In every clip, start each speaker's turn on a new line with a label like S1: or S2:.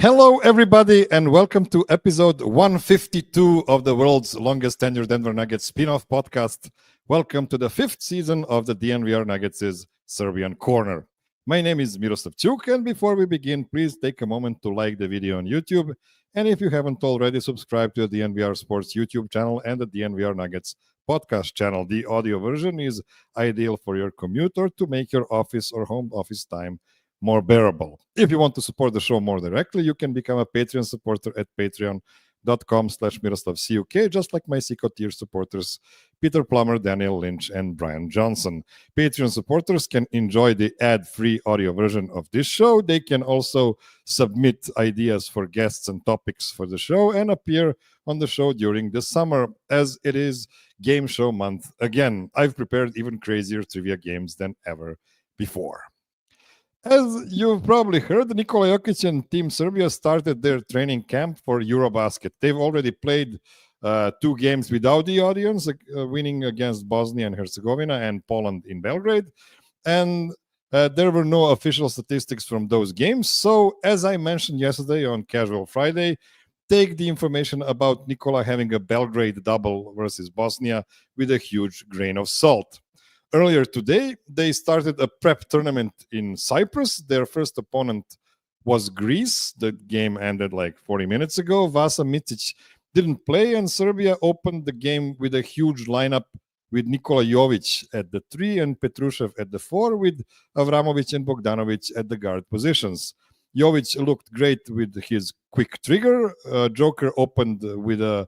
S1: Hello, everybody, and welcome to episode 152 of the world's longest tenured Denver Nuggets spin-off podcast. Welcome to the fifth season of the DNVR Nuggets' Serbian Corner. My name is Miroslav, and before we begin, please take a moment to like the video on YouTube. And if you haven't already, subscribe to the DNVR Sports YouTube channel and the DNVR Nuggets podcast channel. The audio version is ideal for your commute or to make your office or home office time more bearable. If you want to support the show more directly, you can become a Patreon supporter at patreon.com/MiroslavCUK, just like my Seco tier supporters, Peter Plummer, Daniel Lynch, and Brian Johnson. Patreon supporters can enjoy the ad-free audio version of this show. They can also submit ideas for guests and topics for the show and appear on the show during the summer, as it is Game Show month. Again, I've prepared even crazier trivia games than ever before. As you've probably heard, Nikola Jokic and Team Serbia started their training camp for Eurobasket. They've already played 2 games without the audience, winning against Bosnia and Herzegovina and Poland in Belgrade. And there were no official statistics from those games. So, as I mentioned yesterday on Casual Friday, take the information about Nikola having a Belgrade double versus Bosnia with a huge grain of salt. Earlier today, they started a prep tournament in Cyprus. Their first opponent was Greece. The game ended like 40 minutes ago. Vasa Micic didn't play, and Serbia opened the game with a huge lineup with Nikola Jovic at the 3 and Petrushev at the 4, with Avramovic and Bogdanovic at the guard positions. Jovic looked great with his quick trigger. Joker opened with a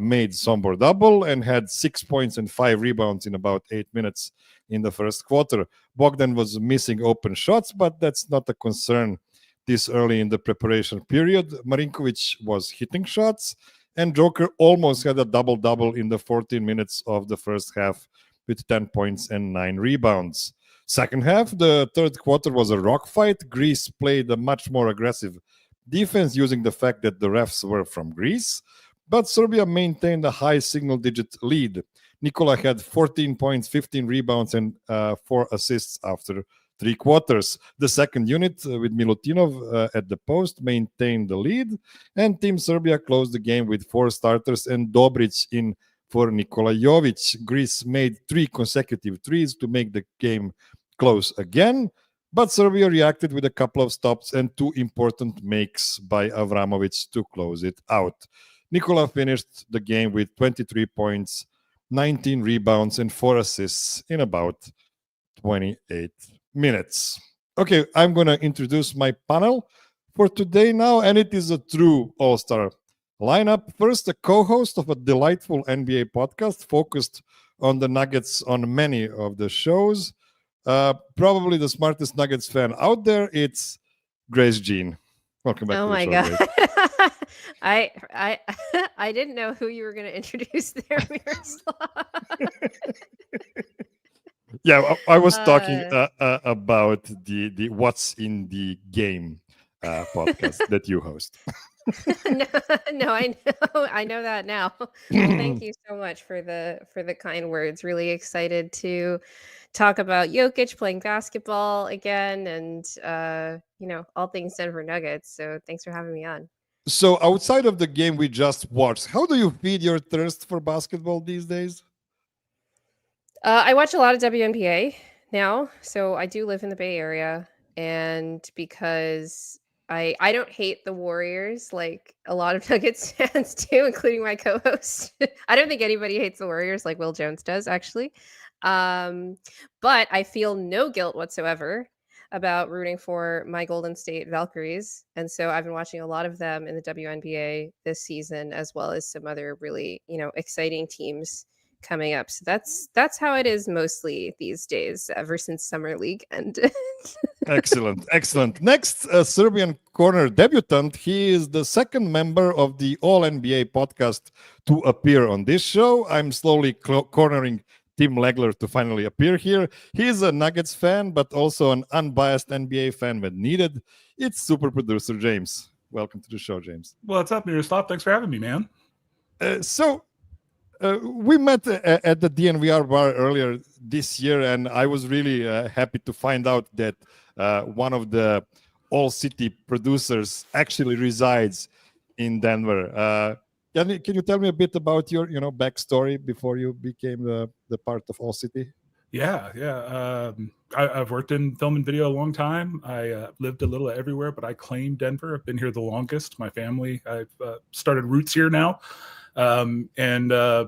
S1: made Sombor double and had 6 points and 5 rebounds in about 8 minutes in the first quarter. Bogdan was missing open shots, but that's not a concern this early in the preparation period. Marinkovic was hitting shots, and Joker almost had a double-double in the 14 minutes of the first half with 10 points and 9 rebounds. Second half, the third quarter was a rock fight. Greece played a much more aggressive defense using the fact that the refs were from Greece. But Serbia maintained a high single-digit lead. Nikola had 14 points, 15 rebounds, and 4 assists after 3 quarters. The second unit, with Milutinov at the post, maintained the lead, and Team Serbia closed the game with 4 starters and Dobric in for Nikola Jovic. Greece made 3 consecutive threes to make the game close again, but Serbia reacted with a couple of stops and 2 important makes by Avramovic to close it out. Nikola finished the game with 23 points, 19 rebounds, and 4 assists in about 28 minutes. Okay, I'm going to introduce my panel for today now, and it is a true all-star lineup. First, a co-host of a delightful NBA podcast focused on the Nuggets on many of the shows. Probably the smartest Nuggets fan out there. It's Grace Jean. Welcome back to the show,
S2: God.
S1: Grace.
S2: I didn't know who you were going to introduce there, Miroslav.
S1: Yeah, I was talking about the What's in the Game podcast that you host.
S2: No, I know that now. Well, thank you so much for the kind words. Really excited to talk about Jokic playing basketball again, and all things Denver Nuggets. So thanks for having me on.
S1: So outside of the game we just watched, how do you feed your thirst for basketball these days?
S2: I watch a lot of WNBA now. So I do live in the Bay Area, and because I don't hate the Warriors like a lot of Nuggets fans do, including my co-host. I don't think anybody hates the Warriors like Will Jones does, actually. But I feel no guilt whatsoever about rooting for my Golden State Valkyries. And so I've been watching a lot of them in the WNBA this season, as well as some other really, exciting teams coming up. So that's how it is mostly these days, ever since Summer League ended.
S1: Excellent. Next, Serbian Corner debutant. He is the second member of the All NBA podcast to appear on this show. I'm slowly cornering Tim Legler to finally appear here. He's a Nuggets fan, but also an unbiased NBA fan when needed. It's super producer James. Welcome to the show, James.
S3: What's up, Miroslav? Thanks for having me, man.
S1: We met at the DNVR bar earlier this year, and I was really happy to find out that one of the ALLCITY producers actually resides in Denver. Can you tell me a bit about your backstory before you became the part of ALLCITY?
S3: Yeah. I've worked in film and video a long time. I lived a little everywhere, but I claim Denver. I've been here the longest. My family, I've started roots here now.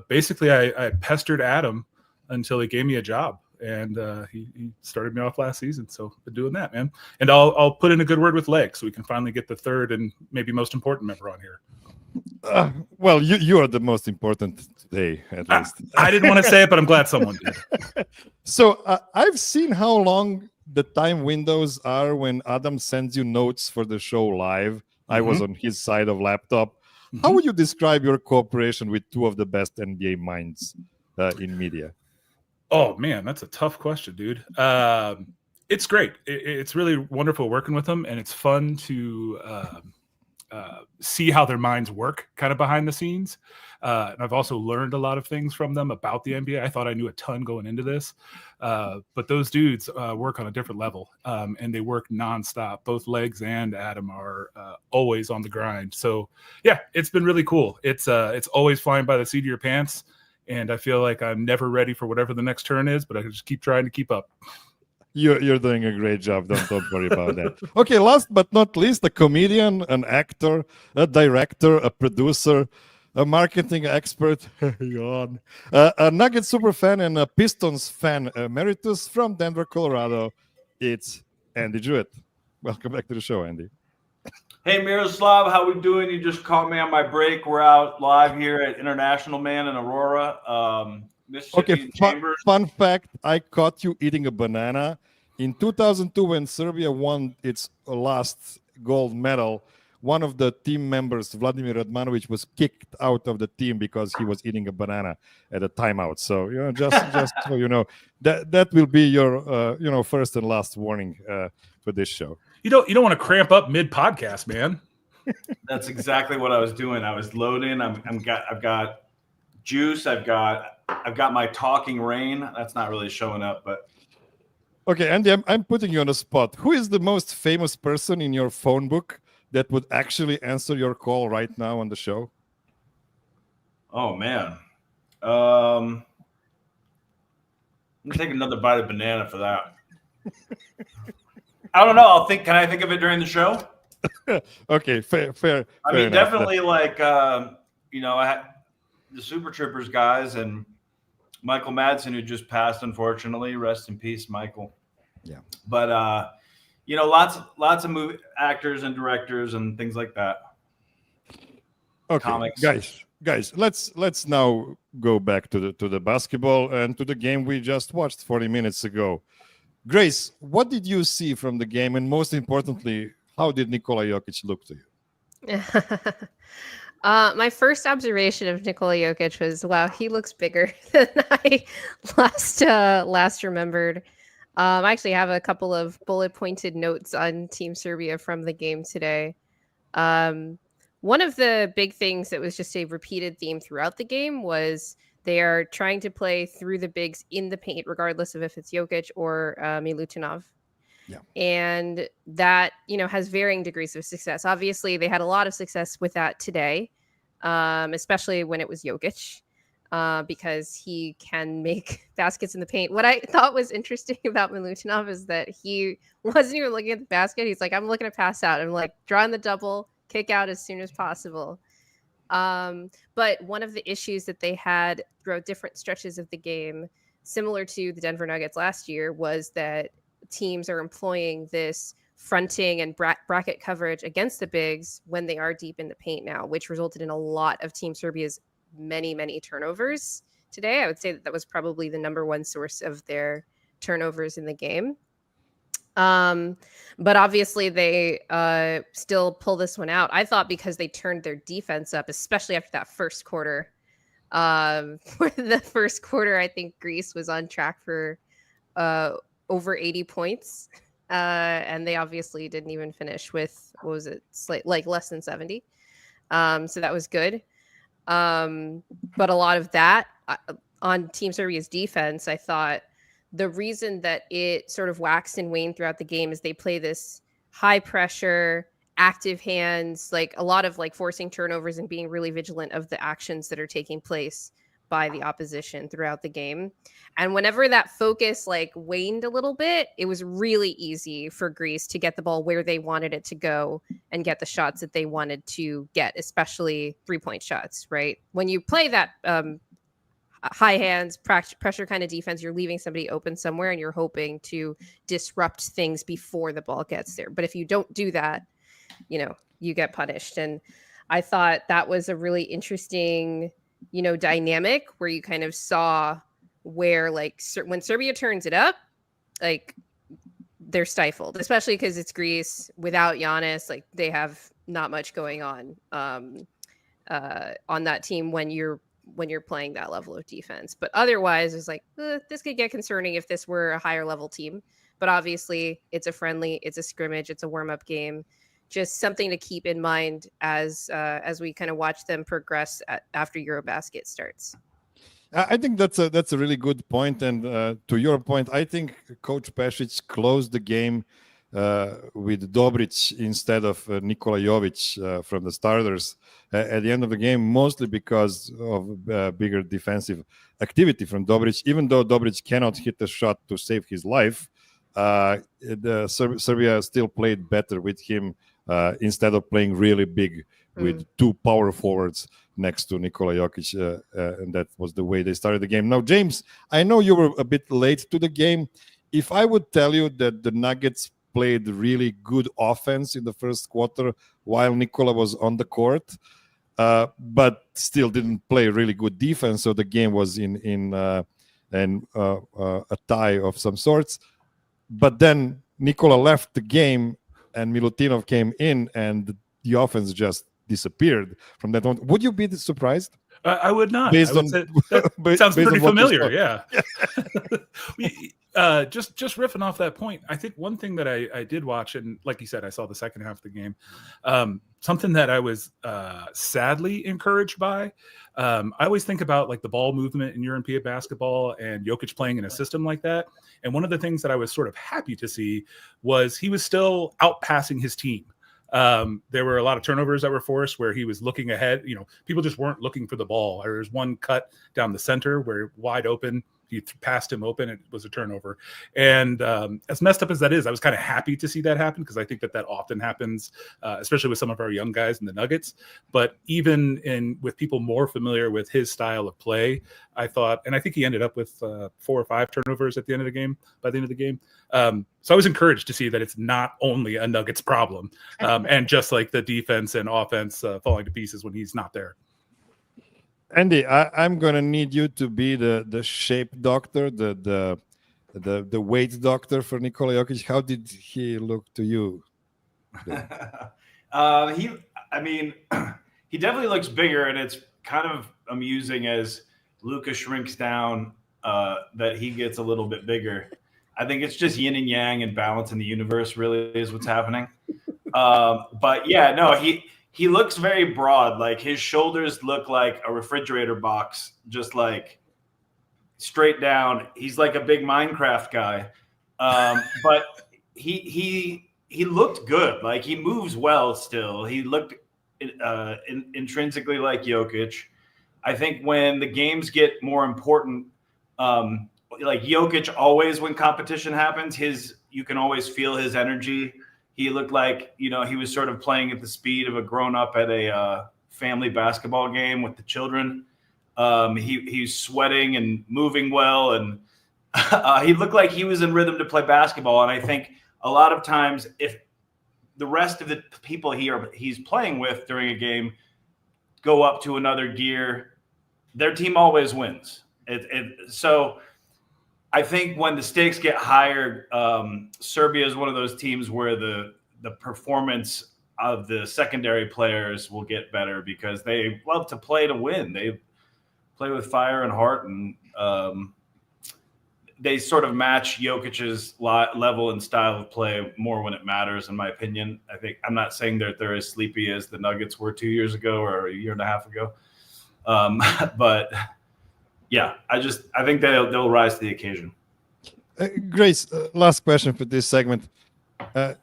S3: Basically, I pestered Adam until he gave me a job. And he started me off last season. So I've been doing that, man. And I'll put in a good word with Leg so we can finally get the third and maybe most important member on here.
S1: Well, you are the most important today, at least.
S3: I didn't want to say it, but I'm glad someone did.
S1: So I've seen how long the time windows are when Adam sends you notes for the show live. I was on his side of laptop. How would you describe your cooperation with two of the best NBA minds in media?
S3: Oh, man, that's a tough question, dude. It's great. It's really wonderful working with them, and it's fun to see how their minds work kind of behind the scenes. And I've also learned a lot of things from them about the NBA. I thought I knew a ton going into this, but those dudes work on a different level, and they work nonstop. Both Legs and Adam are always on the grind. So yeah, it's been really cool. It's always flying by the seat of your pants. And I feel like I'm never ready for whatever the next turn is, but I just keep trying to keep up.
S1: You're doing a great job. Don't worry about that. Okay, last but not least, a comedian, an actor, a director, a producer, a marketing expert, a Nuggets super fan, and a Pistons fan emeritus from Denver, Colorado. It's Andy Juett. Welcome back to the show, Andy.
S4: Hey, Miroslav, how we doing? You just caught me on my break. We're out live here at International Man in Aurora, Mississippi.
S1: Okay, fun fact, I caught you eating a banana. In 2002, when Serbia won its last gold medal, one of the team members, Vladimir Radmanovic, was kicked out of the team because he was eating a banana at a timeout. So, just so you know, that will be your, first and last warning for this show.
S3: You don't want to cramp up mid podcast, man.
S4: That's exactly what I was doing. I was loading. I've got juice. I've got my talking rain. That's not really showing up, but
S1: okay, Andy, I'm putting you on the spot. Who is the most famous person in your phone book that would actually answer your call right now on the show?
S4: Oh man, I'm gonna take another bite of banana for that. I don't know. Can I think of it during the show?
S1: Okay, fair.
S4: I mean, definitely I had the Super Troopers guys and Michael Madsen, who just passed, unfortunately. Rest in peace, Michael.
S1: Yeah.
S4: But lots of movie actors and directors and things like that.
S1: Okay,
S4: comics.
S1: guys, let's now go back to the basketball and to the game we just watched 40 minutes ago. Grace, what did you see from the game, and most importantly, how did Nikola Jokic look to you?
S2: My first observation of Nikola Jokic was, wow, he looks bigger than I last remembered. I actually have a couple of bullet-pointed notes on Team Serbia from the game today. One of the big things that was just a repeated theme throughout the game was they are trying to play through the bigs in the paint, regardless of if it's Jokic or Milutinov.
S1: Yeah. And
S2: that, has varying degrees of success. Obviously, they had a lot of success with that today, especially when it was Jokic, because he can make baskets in the paint. What I thought was interesting about Milutinov is that he wasn't even looking at the basket. He's like, I'm looking to pass out. I'm like, drawing the double, kick out as soon as possible. But one of the issues that they had throughout different stretches of the game, similar to the Denver Nuggets last year, was that teams are employing this fronting and bracket coverage against the bigs when they are deep in the paint now, which resulted in a lot of Team Serbia's many turnovers today. I would say that was probably the number one source of their turnovers in the game. But obviously they still pull this one out. I thought because they turned their defense up, especially after that first quarter. For the first quarter, I think Greece was on track for over 80 points. And they obviously didn't even finish with, what was it, like less than 70. So that was good. But a lot of that on Team Serbia's defense, I thought the reason that it sort of waxed and waned throughout the game is they play this high pressure, active hands, like a lot of like forcing turnovers and being really vigilant of the actions that are taking place by the opposition throughout the game. And whenever that focus like waned a little bit, it was really easy for Greece to get the ball where they wanted it to go and get the shots that they wanted to get, especially 3-point shots, right? When you play that high hands, pressure kind of defense, you're leaving somebody open somewhere and you're hoping to disrupt things before the ball gets there. But if you don't do that, you get punished. And I thought that was a really interesting, dynamic where you kind of saw where like when Serbia turns it up, like they're stifled, especially because it's Greece without Giannis. Like they have not much going on that team when you're playing that level of defense. But otherwise, it's like this could get concerning if this were a higher level team. But obviously, it's a friendly, it's a scrimmage, it's a warm up game. Just something to keep in mind as we kind of watch them progress after Eurobasket starts.
S1: I think that's a really good point. And to your point, I think Coach Pešić closed the game with Dobrić instead of Nikola Jovic from the starters at the end of the game, mostly because of bigger defensive activity from Dobrić. Even though Dobrić cannot hit a shot to save his life, Serbia still played better with him instead of playing really big with two power forwards next to Nikola Jokic, and that was the way they started the game. Now, James, I know you were a bit late to the game. If I would tell you that the Nuggets played really good offense in the first quarter while Nikola was on the court, but still didn't play really good defense, so the game was in a tie of some sorts. But then Nikola left the game and Milutinov came in and the offense just disappeared from that moment. Would you be surprised?
S3: I would not.
S1: Based
S3: that sounds pretty familiar. Yeah. Just riffing off that point, I think one thing that I did watch, and like you said, I saw the second half of the game. Something that I was sadly encouraged by. I always think about like the ball movement in European basketball and Jokic playing in a system like that. And one of the things that I was sort of happy to see was he was still outpassing his team. There were a lot of turnovers that were forced where he was looking ahead. People just weren't looking for the ball. There was one cut down the center where wide open, he passed him open. It was a turnover. And as messed up as that is, I was kind of happy to see that happen because I think that often happens, especially with some of our young guys in the Nuggets. But even with people more familiar with his style of play, I thought, and I think he ended up with 4 or 5 turnovers by the end of the game. So I was encouraged to see that it's not only a Nuggets problem, and just like the defense and offense falling to pieces when he's not there.
S1: Andy, I'm gonna need you to be the shape doctor, the weight doctor for Nikola Jokic. How did he look to you?
S4: He definitely looks bigger, and it's kind of amusing as Luka shrinks down that he gets a little bit bigger. I think it's just yin and yang and balance in the universe really is what's happening. But yeah, no, he looks very broad. Like his shoulders look like a refrigerator box, just like straight down. He's like a big Minecraft guy. But he looked good. Like he moves well still. He looked intrinsically like Jokic. I think when the games get more important, like Jokic always, when competition happens, you can always feel his energy. He looked like, he was sort of playing at the speed of a grown-up at a family basketball game with the children. He's sweating and moving well, and he looked like he was in rhythm to play basketball. And I think a lot of times if the rest of the people he's playing with during a game go up to another gear, their team always wins. So I think when the stakes get higher, Serbia is one of those teams where the performance of the secondary players will get better because they love to play to win. They play with fire and heart, and they sort of match Jokic's level and style of play more when it matters, in my opinion. I'm not saying that they're as sleepy as the Nuggets were 2 years ago or a year and a half ago. But yeah, I think they'll rise to the occasion.
S1: Grace, last question for this segment.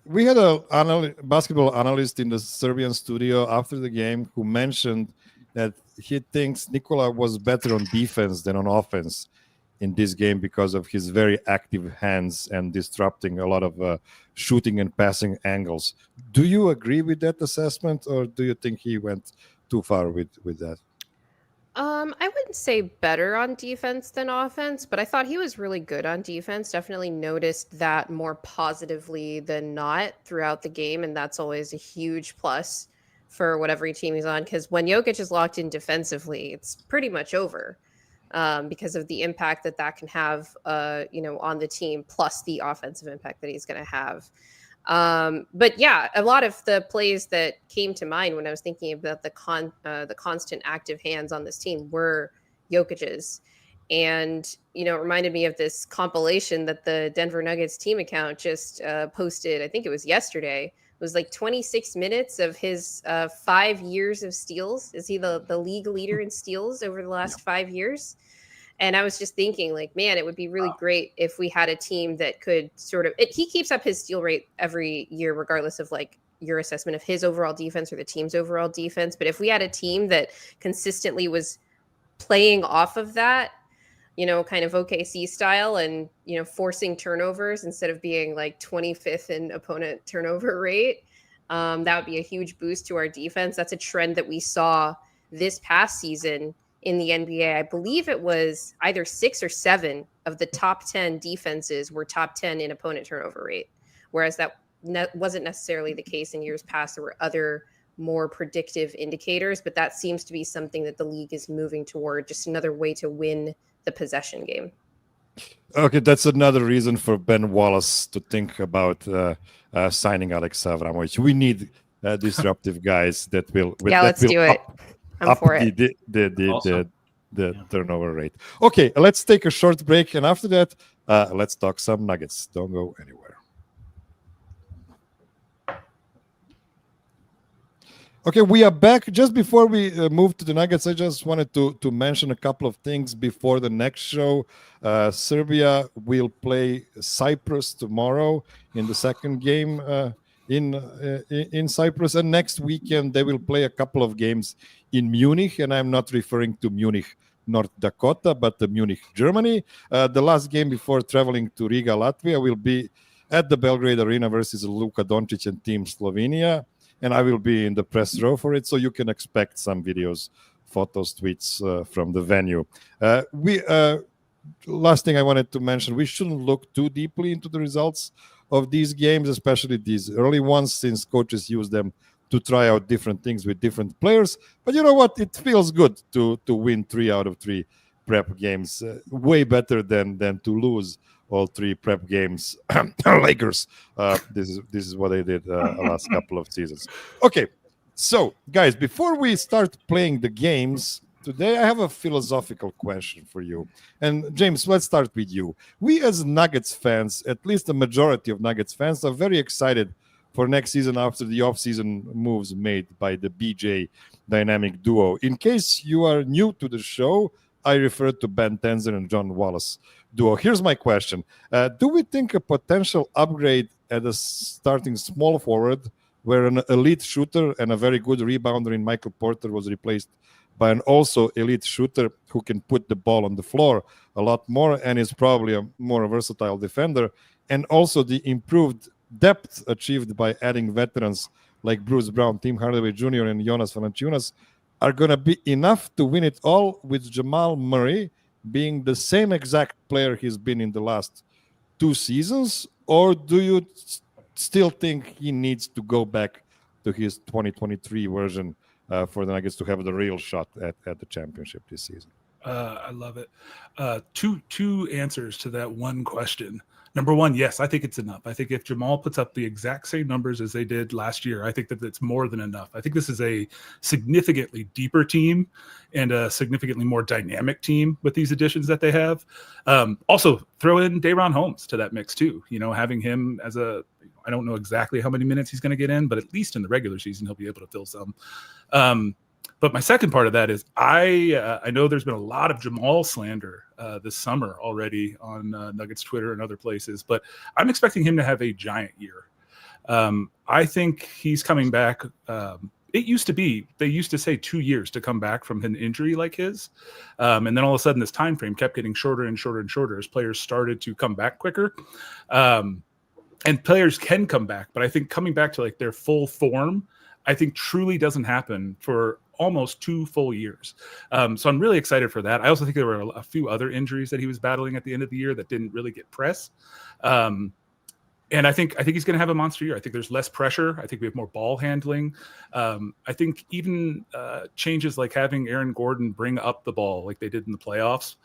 S1: We had a basketball analyst in the Serbian studio after the game who mentioned that he thinks Nikola was better on defense than on offense in this game because of his very active hands and disrupting a lot of shooting and passing angles. Do you agree with that assessment, or do you think he went too far with that?
S2: I wouldn't say better on defense than offense, but I thought he was really good on defense. Definitely noticed that more positively than not throughout the game, and that's always a huge plus for whatever team he's on. Because when Jokic is locked in defensively, it's pretty much over because of the impact that can have, on the team, plus the offensive impact that he's going to have. But yeah, a lot of the plays that came to mind when I was thinking about the constant active hands on this team were Jokic's. And, it reminded me of this compilation that the Denver Nuggets team account just posted. I think it was yesterday. It was like 26 minutes of his 5 years of steals. Is he the league leader in steals over the last 5 years? And I was just thinking, like, man, it would be really great if we had a team that could he keeps up his steal rate every year, regardless of like your assessment of his overall defense or the team's overall defense. But if we had a team that consistently was playing off of that, kind of OKC style and, forcing turnovers instead of being like 25th in opponent turnover rate, that would be a huge boost to our defense. That's a trend that we saw this past season in the NBA. I believe it was either 6 or 7 of the top 10 defenses were top 10 in opponent turnover rate, whereas that wasn't necessarily the case in years past. There were other more predictive indicators, but that seems to be something that the league is moving toward, just another way to win the possession game.
S1: Okay, that's another reason for Ben Wallace to think about signing Alex Avramovic. We need disruptive guys that will.
S2: Let's do it. I'm for it.
S1: The turnover rate. Okay, let's take a short break, and after that, let's talk some Nuggets. Don't go anywhere. Okay, we are back. Just before we move to the Nuggets, I just wanted to mention a couple of things before the next show. Serbia will play Cyprus tomorrow in the second game in Cyprus, and next weekend they will play a couple of games in Munich, and I'm not referring to Munich, North Dakota, but Munich, Germany. The last game before traveling to Riga, Latvia, will be at the Belgrade Arena versus Luka Doncic and Team Slovenia, and I will be in the press row for it, so you can expect some videos, photos, tweets from the venue. Last thing I wanted to mention, we shouldn't look too deeply into the results of these games, especially these early ones, since coaches use them to try out different things with different players. But you know what? It feels good to win 3 out of 3 prep games. Way better than to lose all 3 prep games. Lakers. This is what they did the last couple of seasons. Okay, so guys, before we start playing the games today, I have a philosophical question for you. And James, let's start with you. We as Nuggets fans, at least the majority of Nuggets fans, are very excited for next season after the off-season moves made by the BJ dynamic duo. In case you are new to the show, I refer to Ben Tenzer and John Wallace duo. Here's my question. Do we think a potential upgrade at a starting small forward, where an elite shooter and a very good rebounder in Michael Porter was replaced by an also elite shooter who can put the ball on the floor a lot more and is probably a more versatile defender, and also the improved depth achieved by adding veterans like Bruce Brown, Tim Hardaway Jr., and Jonas Valanciunas are going to be enough to win it all, with Jamal Murray being the same exact player he's been in the last 2 seasons? Or do you still think he needs to go back to his 2023 version for the Nuggets to have the real shot at the championship this season?
S3: I love it. Two answers to that one question. Number one, yes, I think it's enough. I think if Jamal puts up the exact same numbers as they did last year, I think that it's more than enough. I think this is a significantly deeper team and a significantly more dynamic team with these additions that they have. Also, throw in Day'Ron Holmes to that mix too. Having him as I don't know exactly how many minutes he's going to get in, but at least in the regular season, he'll be able to fill some. But my second part of that is I know there's been a lot of Jamal slander this summer already on Nuggets Twitter and other places, but I'm expecting him to have a giant year. I think he's coming back. They used to say 2 years to come back from an injury like his. And then all of a sudden this time frame kept getting shorter and shorter and shorter as players started to come back quicker. And players can come back, but I think coming back to like their full form, I think truly doesn't happen for almost 2 full years. So I'm really excited for that. I also think there were a few other injuries that he was battling at the end of the year that didn't really get press. And I think he's going to have a monster year. I think there's less pressure. I think we have more ball handling. I think even changes like having Aaron Gordon bring up the ball like they did in the playoffs,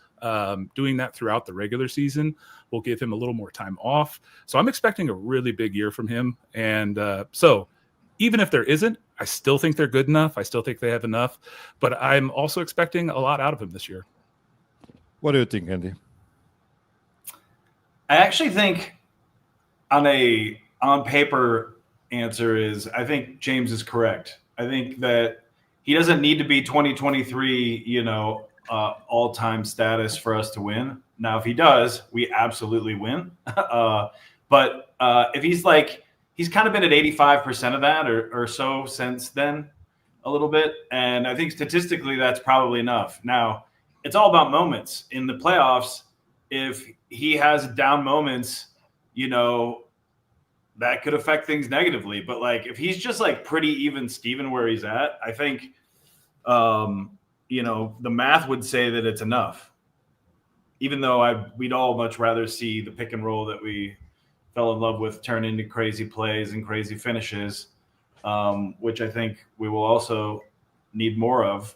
S3: doing that throughout the regular season will give him a little more time off. So I'm expecting a really big year from him. And so even if there isn't, I still think they're good enough. I still think they have enough. But I'm also expecting a lot out of him this year.
S1: What do you think, Andy?
S4: I actually think on paper answer is I think James is correct. I think that he doesn't need to be 2023, all-time status for us to win. Now, if he does, we absolutely win. But if he's kind of been at 85% of that or so since then, a little bit. And I think statistically that's probably enough. Now, it's all about moments. In the playoffs, if he has down moments, that could affect things negatively. But if he's just pretty even Steven where he's at, I think, the math would say that it's enough. Even though we'd all much rather see the pick and roll that we fell in love with turn into crazy plays and crazy finishes, which I think we will also need more of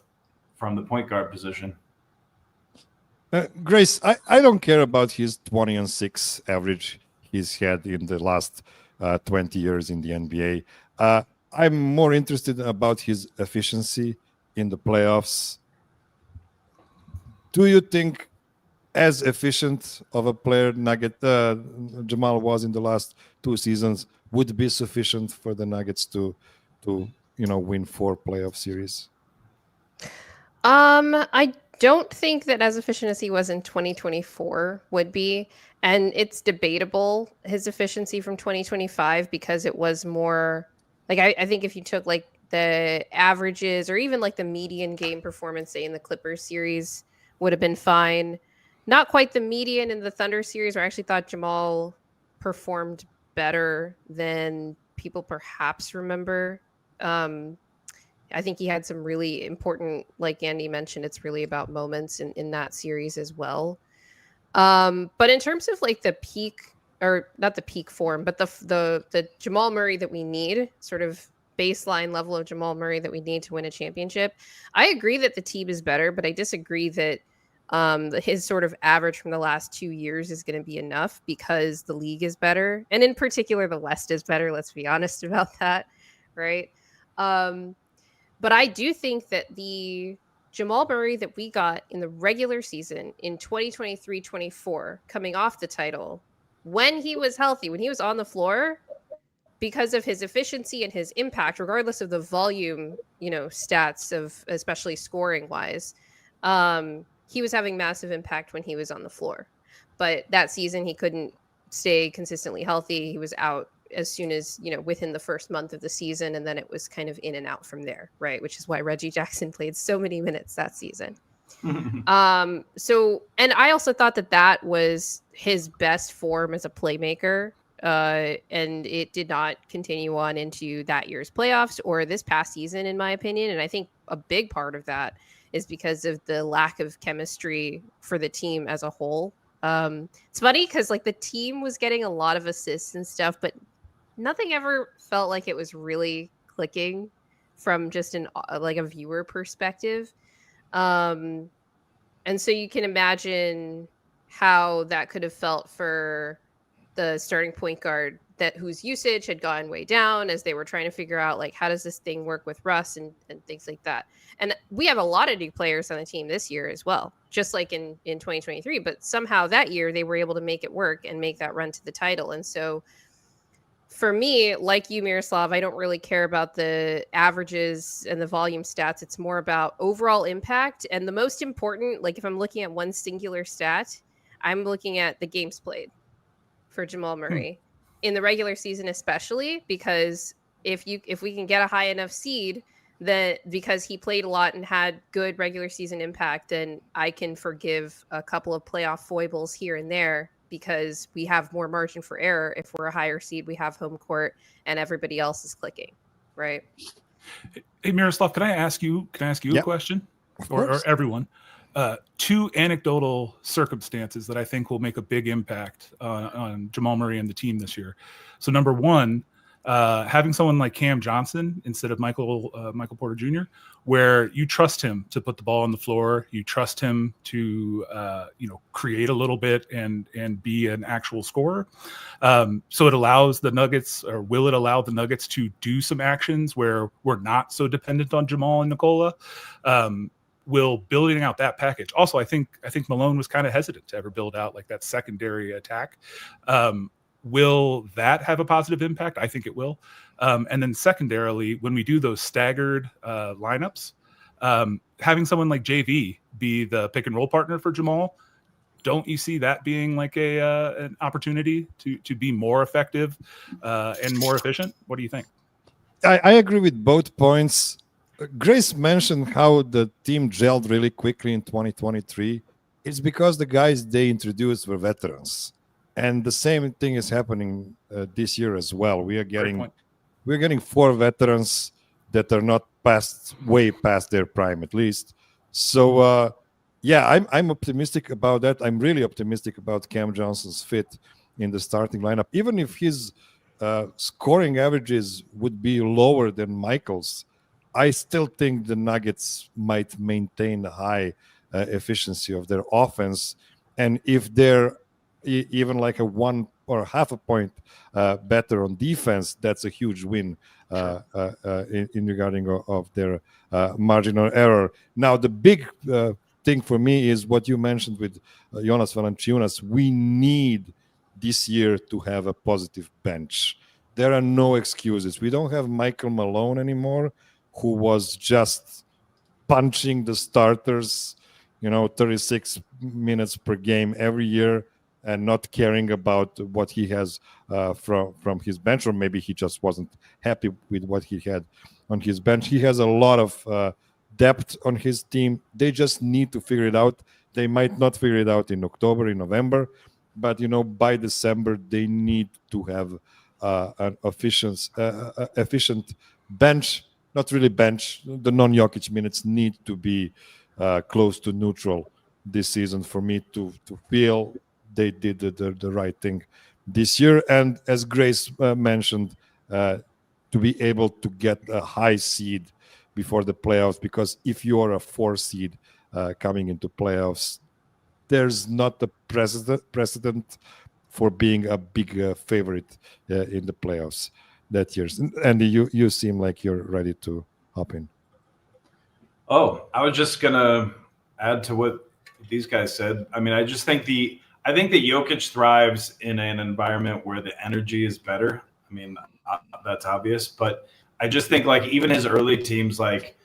S4: from the point guard position.
S1: Grace, I don't care about his 20-6 average he's had in the last 20 years in the NBA. I'm more interested about his efficiency in the playoffs. Do you think as efficient of a player Jamal was in the last 2 seasons would be sufficient for the Nuggets to win 4 playoff series?
S2: I don't think that as efficient as he was in 2024 would be. And it's debatable, his efficiency from 2025, because it was more I think if you took the averages or even the median game performance, say in the Clippers series, would have been fine. Not quite the median in the Thunder series, where I actually thought Jamal performed better than people perhaps remember. I think he had some really important, like Andy mentioned, it's really about moments in that series as well. But in terms of the peak, or not the peak form, but the Jamal Murray that we need, sort of baseline level of Jamal Murray that we need to win a championship, I agree that the team is better, but I disagree that his sort of average from the last 2 years is going to be enough, because the league is better. And in particular, the West is better. Let's be honest about that. Right. But I do think that the Jamal Murray that we got in the regular season in 2023-24, coming off the title, when he was healthy, when he was on the floor, because of his efficiency and his impact, regardless of the volume, stats of especially scoring wise, he was having massive impact when he was on the floor. But that season, he couldn't stay consistently healthy. He was out as soon as, within the first month of the season. And then it was kind of in and out from there, right? Which is why Reggie Jackson played so many minutes that season. And I also thought that was his best form as a playmaker. And it did not continue on into that year's playoffs or this past season, in my opinion. And I think a big part of that is because of the lack of chemistry for the team as a whole. It's funny because the team was getting a lot of assists and stuff, but nothing ever felt like it was really clicking from just a viewer perspective. And so you can imagine how that could have felt for the starting point guard whose usage had gone way down as they were trying to figure out how does this thing work with Russ and things like that. And we have a lot of new players on the team this year as well, just like in 2023, but somehow that year they were able to make it work and make that run to the title. And so for me, like you, Miroslav, I don't really care about the averages and the volume stats. It's more about overall impact. And the most important, if I'm looking at one singular stat, I'm looking at the games played for Jamal Murray. in the regular season, especially because if we can get a high enough seed, that because he played a lot and had good regular season impact, and I can forgive a couple of playoff foibles here and there because we have more margin for error. If we're a higher seed, we have home court and everybody else is clicking, right?
S3: Hey, Miroslav, can I ask you a question? Or everyone? Two anecdotal circumstances that I think will make a big impact on Jamal Murray and the team this year. So number one, having someone like Cam Johnson instead of Michael Porter Jr., where you trust him to put the ball on the floor, you trust him to create a little bit and be an actual scorer. So it allows the Nuggets, or will it allow the Nuggets to do some actions where we're not so dependent on Jamal and Nikola? Will building out that package. Also, I think Malone was kind of hesitant to ever build out like that secondary attack. Will that have a positive impact? I think it will. And then secondarily, when we do those staggered lineups, having someone like JV be the pick and roll partner for Jamal, don't you see that being like an opportunity to be more effective and more efficient? What do you think?
S1: I agree with both points. Grace mentioned how the team gelled really quickly in 2023. It's because the guys they introduced were veterans. And the same thing is happening this year as well. We're getting 4 veterans that are not way past their prime, at least. So, I'm optimistic about that. I'm really optimistic about Cam Johnson's fit in the starting lineup. Even if his scoring averages would be lower than Michael's, I still think the Nuggets might maintain the high efficiency of their offense. And if they're even like a 1 or half a point better on defense, that's a huge win in regarding of their marginal error. Now, the big thing for me is what you mentioned with Jonas Valanciunas. We need this year to have a positive bench. There are no excuses. We don't have Michael Malone anymore, who was just punching the starters, 36 minutes per game every year, and not caring about what he has from his bench, or maybe he just wasn't happy with what he had on his bench. He has a lot of depth on his team. They just need to figure it out. They might not figure it out in October, in November, but by December they need to have an efficient bench. Not really bench. The non-Jokic minutes need to be close to neutral this season for me to feel they did the right thing this year. And as Grace mentioned, to be able to get a high seed before the playoffs, because if you are a 4 seed coming into playoffs, there's not a precedent for being a big favorite in the playoffs that year. Andy, you seem like you're ready to hop in.
S4: Oh, I was just gonna add to what these guys said. I mean, I think that Jokic thrives in an environment where the energy is better. I mean, that's obvious, but I just think like even his early teams, like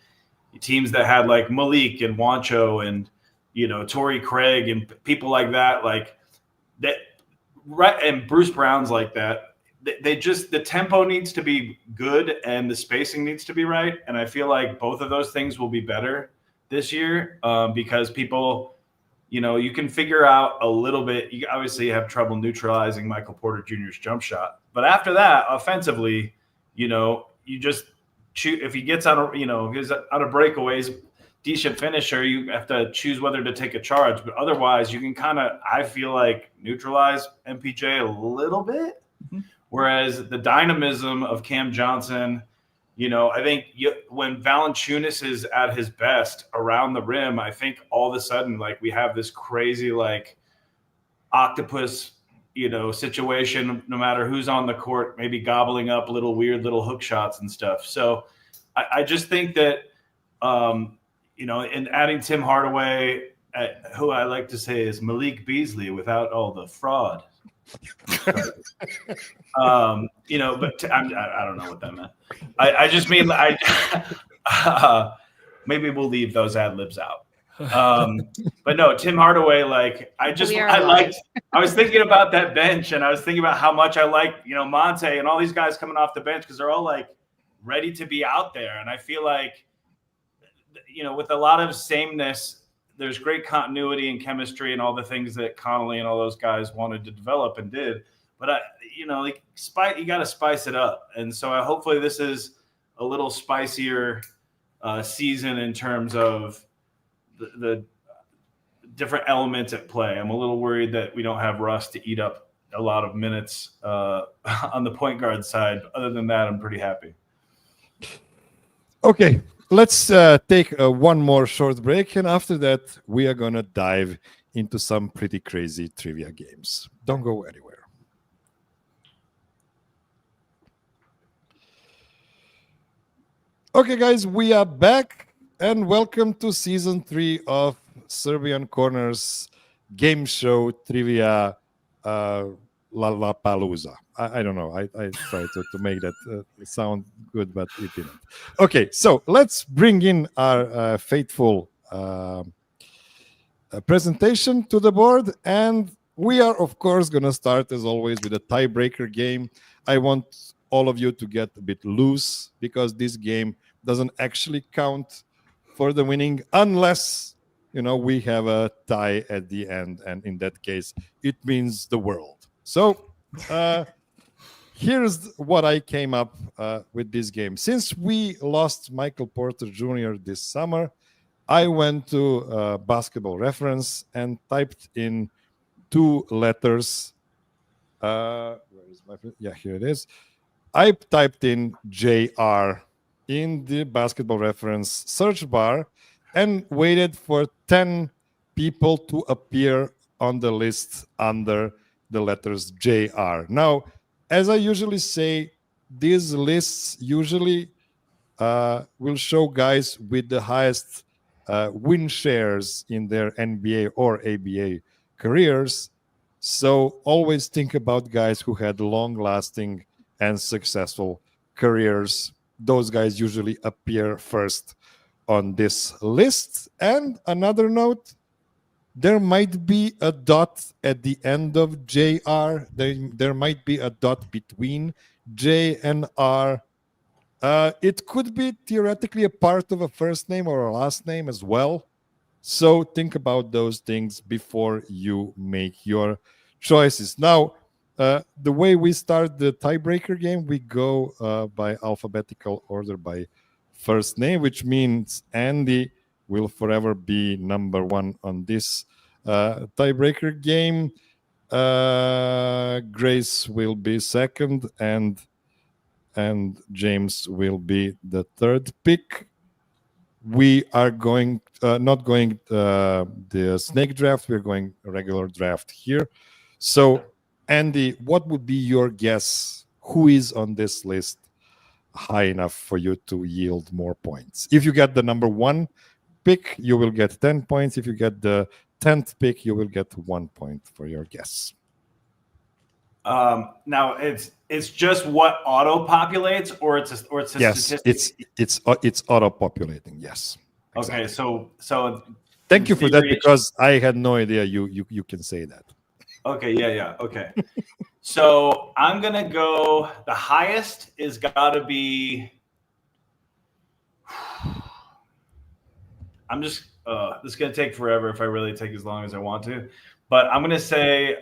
S4: teams that had like Malik and Juancho and Torrey Craig and people like that, like that, right? And Bruce Brown's like that. The tempo needs to be good and the spacing needs to be right. And I feel like both of those things will be better this year because people, you can figure out a little bit. You obviously have trouble neutralizing Michael Porter Jr.'s jump shot. But after that, offensively, you just shoot. If he gets out of, he's out of breakaways, decent finisher, you have to choose whether to take a charge. But otherwise, you can kind of, I feel like, neutralize MPJ a little bit. Mm-hmm. Whereas the dynamism of Cam Johnson, I think when Valanciunas is at his best around the rim, I think all of a sudden, like we have this crazy like octopus, situation, no matter who's on the court, maybe gobbling up weird little hook shots and stuff. So I just think that, and adding Tim Hardaway, who I like to say is Malik Beasley without all the fraud. But I don't know what that meant. I just mean maybe we'll leave those ad libs out. But no, Tim Hardaway, like I was thinking about that bench, and I was thinking about how much I like, Monte and all these guys coming off the bench, because they're all like ready to be out there. And I feel like, with a lot of sameness, there's great continuity and chemistry and all the things that Connolly and all those guys wanted to develop and did. But you got to spice it up. And so hopefully this is a little spicier season in terms of the different elements at play. I'm a little worried that we don't have Russ to eat up a lot of minutes on the point guard side. Other than that, I'm pretty happy.
S1: Okay, let's take one more short break, and after that, we are going to dive into some pretty crazy trivia games. Don't go anywhere. Okay, guys, we are back, and welcome to Season 3 of Serbian Corner's game show trivia Lollapalooza. I don't know. I tried to make that sound good, but it didn't. Okay, so let's bring in our faithful presentation to the board, and we are, of course, going to start, as always, with a tiebreaker game. I want all of you to get a bit loose, because this game doesn't actually count for the winning unless we have a tie at the end, and in that case it means the world. So here's what I came up with this game. Since we lost Michael Porter Jr. this summer, I went to Basketball Reference and typed in 2 letters. Where is my? Yeah, here it is. I typed in JR in the Basketball Reference search bar and waited for 10 people to appear on the list under the letters JR. Now, as I usually say, these lists usually will show guys with the highest win shares in their NBA or ABA careers. So always think about guys who had long-lasting and successful careers. Those guys usually appear first on this list. And another note, there might be a dot at the end of JR. There might be a dot between J and R. It could be theoretically a part of a first name or a last name as well. So think about those things before you make your choices. Now, the way we start the tiebreaker game, we go by alphabetical order by first name, which means Andy will forever be number 1 on this tiebreaker game. Grace will be second, and James will be the third pick. We are going not going the snake draft. We're going regular draft here. So, Andy, what would be your guess? Who is on this list high enough for you to yield more points? If you get the number 1 pick, you will get 10 points. If you get the 10th pick, you will get 1 point for your guess.
S4: Now it's just what auto populates, or it's a
S1: yes,
S4: statistic?
S1: it's auto populating. Yes.
S4: Exactly. Okay, so
S1: thank you for that, because I had no idea you can say that.
S4: Okay, yeah, okay. So I'm gonna go. The highest is gotta be. I'm just. This is gonna take forever if I really take as long as I want to, but I'm gonna say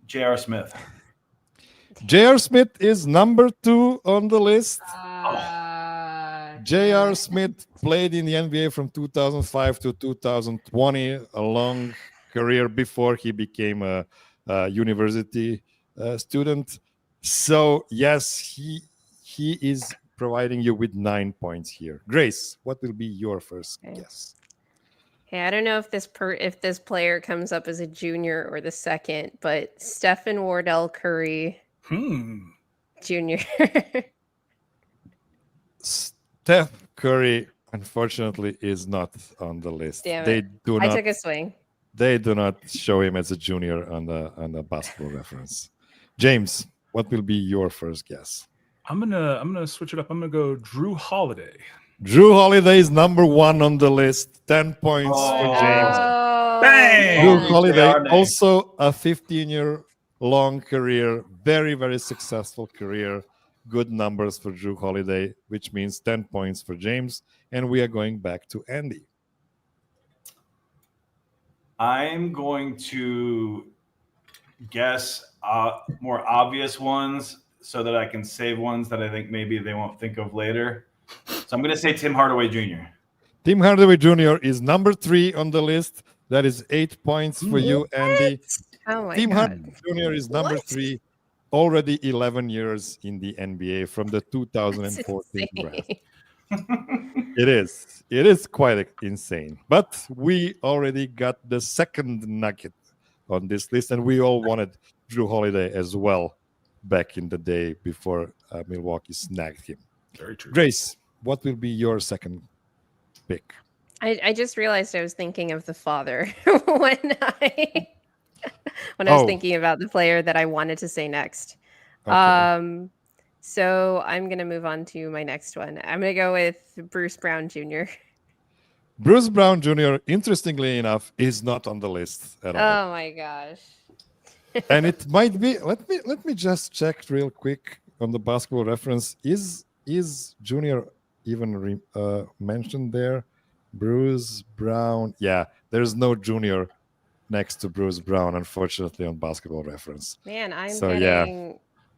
S4: J.R. Smith.
S1: J.R. Smith is number 2 on the list. J.R. Smith played in the NBA from 2005 to 2020, a long career before he became a university student. So yes, he is providing you with 9 points here. Grace, what will be your first guess?
S2: Hey, I don't know if this player comes up as a junior or the second, but Stephen Wardell Curry Jr.
S1: Steph Curry, unfortunately, is not on the list.
S2: Damn it. I took a swing.
S1: They do not show him as a junior on the Basketball Reference. James, what will be your first guess?
S3: I'm gonna switch it up. I'm gonna go Drew Holiday.
S1: Drew Holiday is number 1 on the list. 10 points for James.
S3: Bang!
S1: Drew
S2: man.
S1: Holiday,
S4: JR name.
S1: also a 15-year long career, very, very successful career. Good numbers for Drew Holiday, which means 10 points for James. And we are going back to Andy.
S4: I'm going to guess more obvious ones so that I can save ones that I think maybe they won't think of later. So I'm going to say Tim Hardaway Jr.
S1: Tim Hardaway Jr. is number 3 on the list. That is 8 points for you, Andy.
S2: Oh my
S1: Tim
S2: god.
S1: Hardaway Jr. is number
S2: What?
S1: 3, already 11 years in the NBA from the
S2: That's
S1: 2014 draft.
S2: insane.
S1: It is. It is quite insane. But we already got the second nugget on this list, and we all wanted Drew Holiday as well back in the day before Milwaukee snagged him.
S3: Very true.
S1: Grace, what will be your second pick?
S2: I just realized I was thinking of the father when I was
S1: Oh.
S2: thinking about the player that I wanted to say next.
S1: Okay.
S2: So I'm gonna move on to my next one. I'm gonna go with Bruce Brown Jr.
S1: Bruce Brown Jr., interestingly enough, is not on the list at all.
S2: Oh my gosh.
S1: And it might be. Let me just check real quick on the Basketball Reference. Is Junior even mentioned there? Bruce Brown. Yeah, there's no Junior next to Bruce Brown, unfortunately, on Basketball Reference.
S2: Man,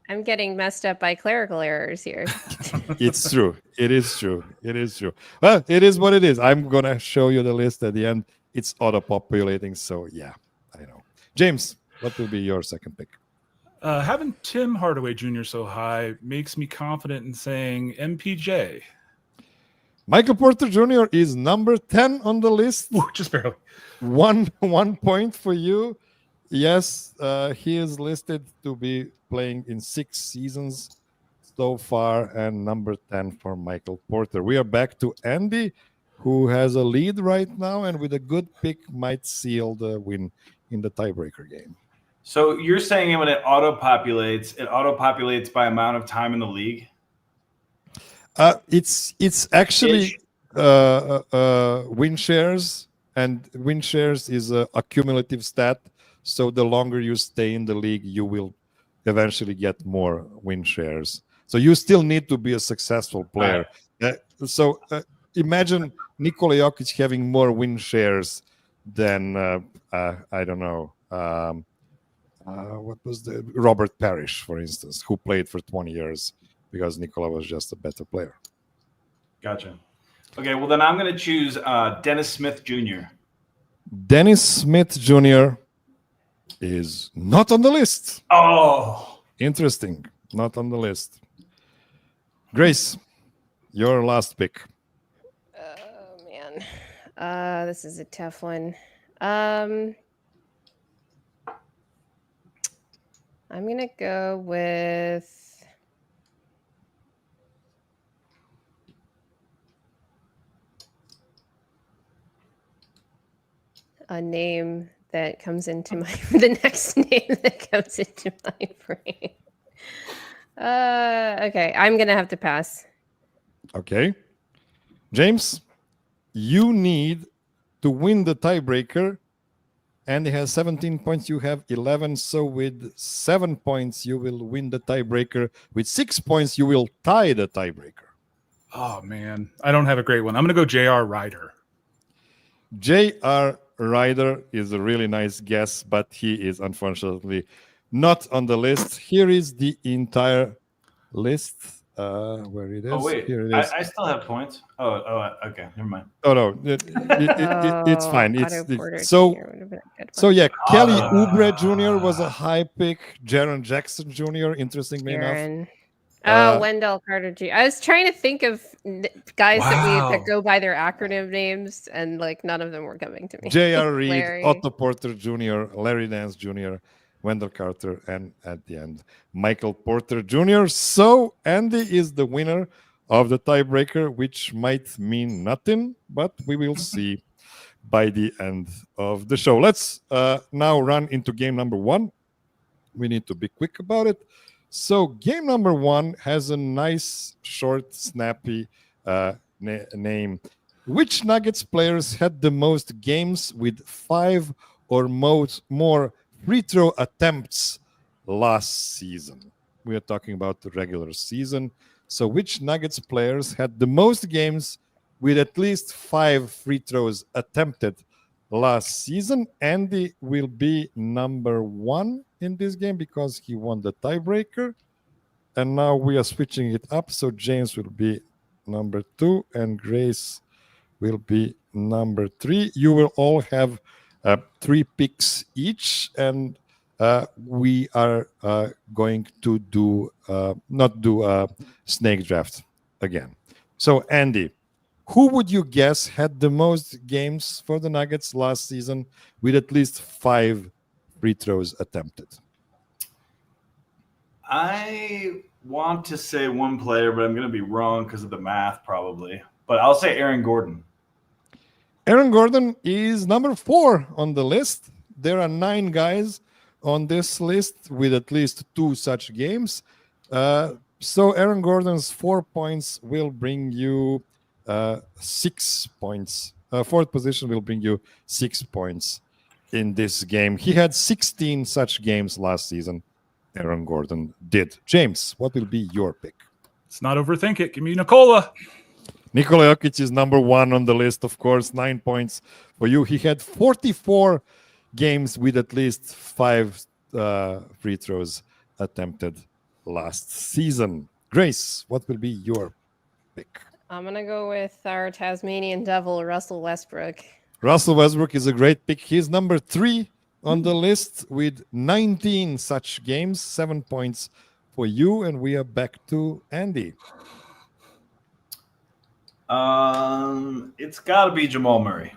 S2: I'm getting messed up by clerical errors here.
S1: It's true. It is true. It is true. Well, it is what it is. I'm gonna show you the list at the end. It's auto-populating, so yeah, I know. James, what will be your second pick?
S3: Having Tim Hardaway Jr. so high makes me confident in saying MPJ.
S1: Michael Porter Jr. is number 10 on the list.
S3: Ooh, just barely.
S1: One point for you. Yes, he is listed to be playing in 6 seasons so far, and number 10 for Michael Porter. We are back to Andy, who has a lead right now, and with a good pick might seal the win in the tiebreaker game.
S4: So you're saying when it auto-populates by amount of time in the league?
S1: It's actually win shares, and win shares is a cumulative stat. So the longer you stay in the league, you will eventually get more win shares. So you still need to be a successful player. So imagine Nikola Jokic having more win shares than I don't know. What was the Robert Parrish, for instance, who played for 20 years because Nikola was just a better player.
S4: Gotcha. Okay, well then I'm going to choose Dennis Smith Jr.
S1: Dennis Smith Jr. is not on the list.
S4: Oh,
S1: Interesting. Not on the list. Grace, your last pick.
S2: Oh man. This is a tough one. I'm gonna go with a name that comes into my the next name that comes into my brain. Okay, I'm gonna have to pass.
S1: Okay. James, you need to win the tiebreaker. Andy has 17 points. You have 11. So with 7 points, you will win the tiebreaker. With 6 points, you will tie the tiebreaker.
S3: Oh, man. I don't have a great one. I'm going to go J.R. Ryder.
S1: J.R. Ryder is a really nice guess, but he is unfortunately not on the list. Here is the entire list. Where it is.
S4: oh wait,
S1: Here it is.
S4: I still have points. Oh, okay, never mind.
S1: Oh no, it's fine.
S2: Otto Porter
S1: So
S2: Jr. would have been a good
S1: so
S2: one.
S1: yeah, Kelly Oubre Jr. was a high pick. Jaron Jackson Jr. Interestingly enough.
S2: Aaron.
S1: Uh,
S2: Wendell Carter Jr. I was trying to think of guys
S3: Wow.
S2: that go by their acronym names, and like none of them were coming to me.
S1: J.R. Reed,
S2: Larry.
S1: Otto Porter Jr., Larry Nance Jr., Wendell Carter, and at the end, Michael Porter Jr. So Andy is the winner of the tiebreaker, which might mean nothing, but we will see by the end of the show. Let's now run into game number 1. We need to be quick about it. So game number 1 has a nice, short, snappy name. Which Nuggets players had the most games with 5 or more free throw attempts last season? We are talking about the regular season. So which Nuggets players had the most games with at least 5 free throws attempted last season? Andy will be number 1 in this game because he won the tiebreaker. And now we are switching it up. So James will be number 2 and Grace will be number 3. You will all have 3 picks each, and we are going to not do a snake draft again. So Andy, who would you guess had the most games for the Nuggets last season with at least 5 free throws attempted?
S4: I want to say one player, but I'm going to be wrong because of the math probably. But I'll say Aaron Gordon.
S1: Aaron Gordon is number 4 on the list. There are 9 guys on this list with at least 2 such games. So Aaron Gordon's 4 points will bring you 6 points. 4th position will bring you 6 points in this game. He had 16 such games last season. Aaron Gordon did. James, what will be your pick?
S3: Let's not overthink it. Give me Nikola.
S1: Nikola Jokic is number 1 on the list, of course. 9 points for you. He had 44 games with at least 5 free throws attempted last season. Grace, what will be your pick?
S2: I'm going to go with our Tasmanian devil, Russell Westbrook.
S1: Russell Westbrook is a great pick. He's number 3 on the list with 19 such games. 7 points for you. And we are back to Andy.
S4: It's got to be Jamal Murray.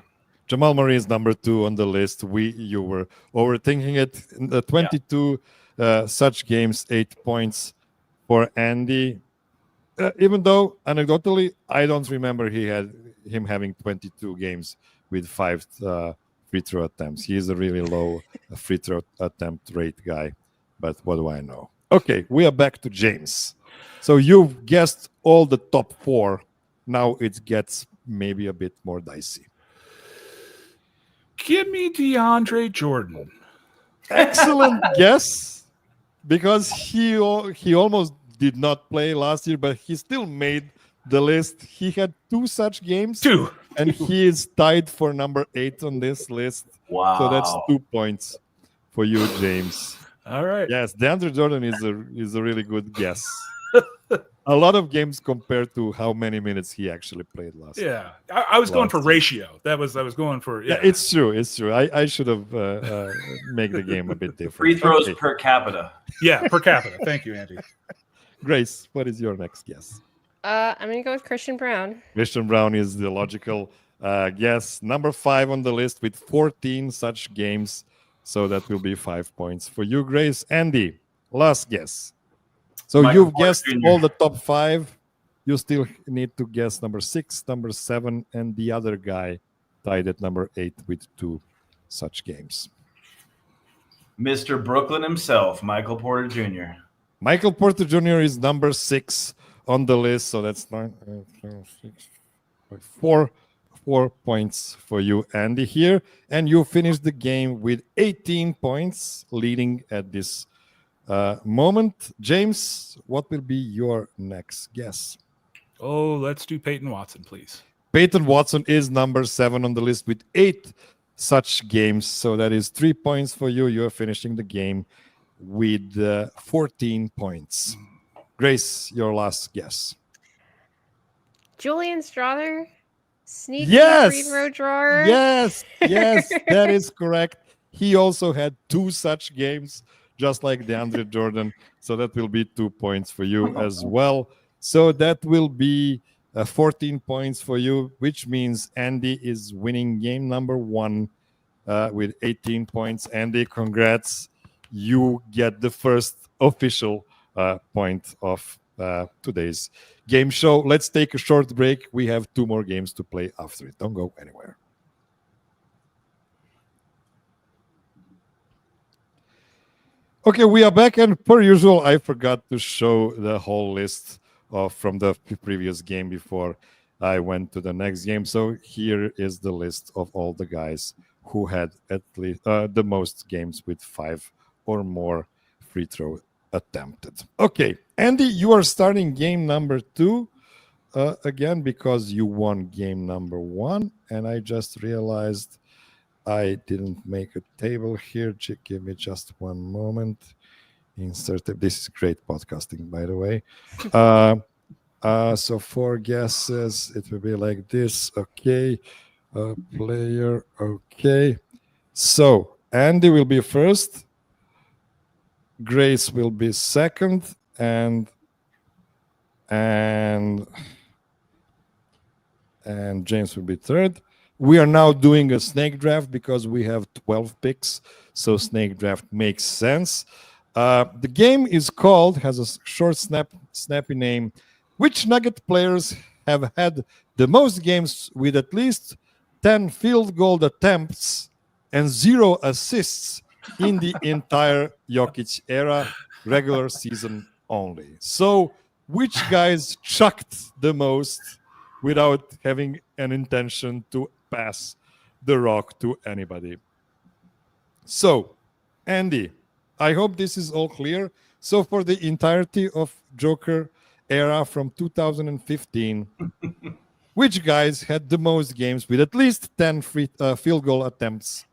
S1: Jamal Murray is number 2 on the list. You were overthinking it. In the 22 such games, 8 points for Andy. Even though anecdotally, I don't remember him having 22 games with 5 free throw attempts. He is a really low free throw attempt rate guy. But what do I know? Okay, we are back to James. So you've guessed all the top 4. Now it gets maybe a bit more dicey.
S3: Give me DeAndre Jordan.
S1: Excellent guess, because he almost did not play last year, but he still made the list. He had 2 such games.
S3: 2.
S1: And he is tied for number 8 on this list.
S4: Wow.
S1: So that's 2 points for you, James.
S3: All right.
S1: Yes, DeAndre Jordan is a really good guess. A lot of games compared to how many minutes he actually played last year.
S3: Yeah, I was going for ratio. I was going for.
S1: Yeah, it's true. I should have made the game a bit different.
S4: Free throws per capita.
S3: Yeah, per capita. Thank you, Andy.
S1: Grace, what is your next guess?
S2: I'm going to go with Christian Brown.
S1: Christian Brown is the logical guess. Number 5 on the list with 14 such games. So that will be 5 points for you, Grace. Andy, last guess. So
S4: Michael
S1: you've
S4: Porter
S1: guessed
S4: Jr.
S1: all the top 5. You still need to guess number 6, number 7, and the other guy tied at number 8 with 2 such games.
S4: Mr. Brooklyn himself, Michael Porter Jr.
S1: Michael Porter Jr. is number 6 on the list. So that's 4 points for you, Andy, here. And you finished the game with 18 points, leading at this moment. James, what will be your next guess?
S3: Oh, let's do Peyton Watson, please.
S1: Peyton Watson is number 7 on the list with 8 such games. So that is 3 points for you. You are finishing the game with 14 points. Grace, your last guess.
S2: Julian Strother, sneaky
S1: Yes!
S2: free throw drawer.
S1: Yes, that is correct. He also had 2 such games, just like DeAndre Jordan. So that will be 2 points for you as well. So that will be 14 points for you, which means Andy is winning game number 1 with 18 points. Andy, congrats. You get the first official point of today's game show. Let's take a short break. We have 2 more games to play after it. Don't go anywhere. Okay, we are back, and per usual, I forgot to show the whole list from the previous game before I went to the next game. So here is the list of all the guys who had at least the most games with 5 or more free throw attempted. Okay, Andy, you are starting game number 2 again because you won game number 1, and I just realized I didn't make a table here. Give me just one moment. Insert. This is great podcasting, by the way. So 4 guesses. It will be like this. Okay. Player. Okay. So Andy will be first. Grace will be second, and James will be third. We are now doing a snake draft because we have 12 picks, so snake draft makes sense. The game is called, has a short, snappy name. Which Nugget players have had the most games with at least 10 field goal attempts and 0 assists in the entire Jokic era, regular season only? So, which guys chucked the most without having an intention to pass the rock to anybody? So, Andy, I hope this is all clear. So, for the entirety of Joker era from 2015, which guys had the most games with at least 10 field goal attempts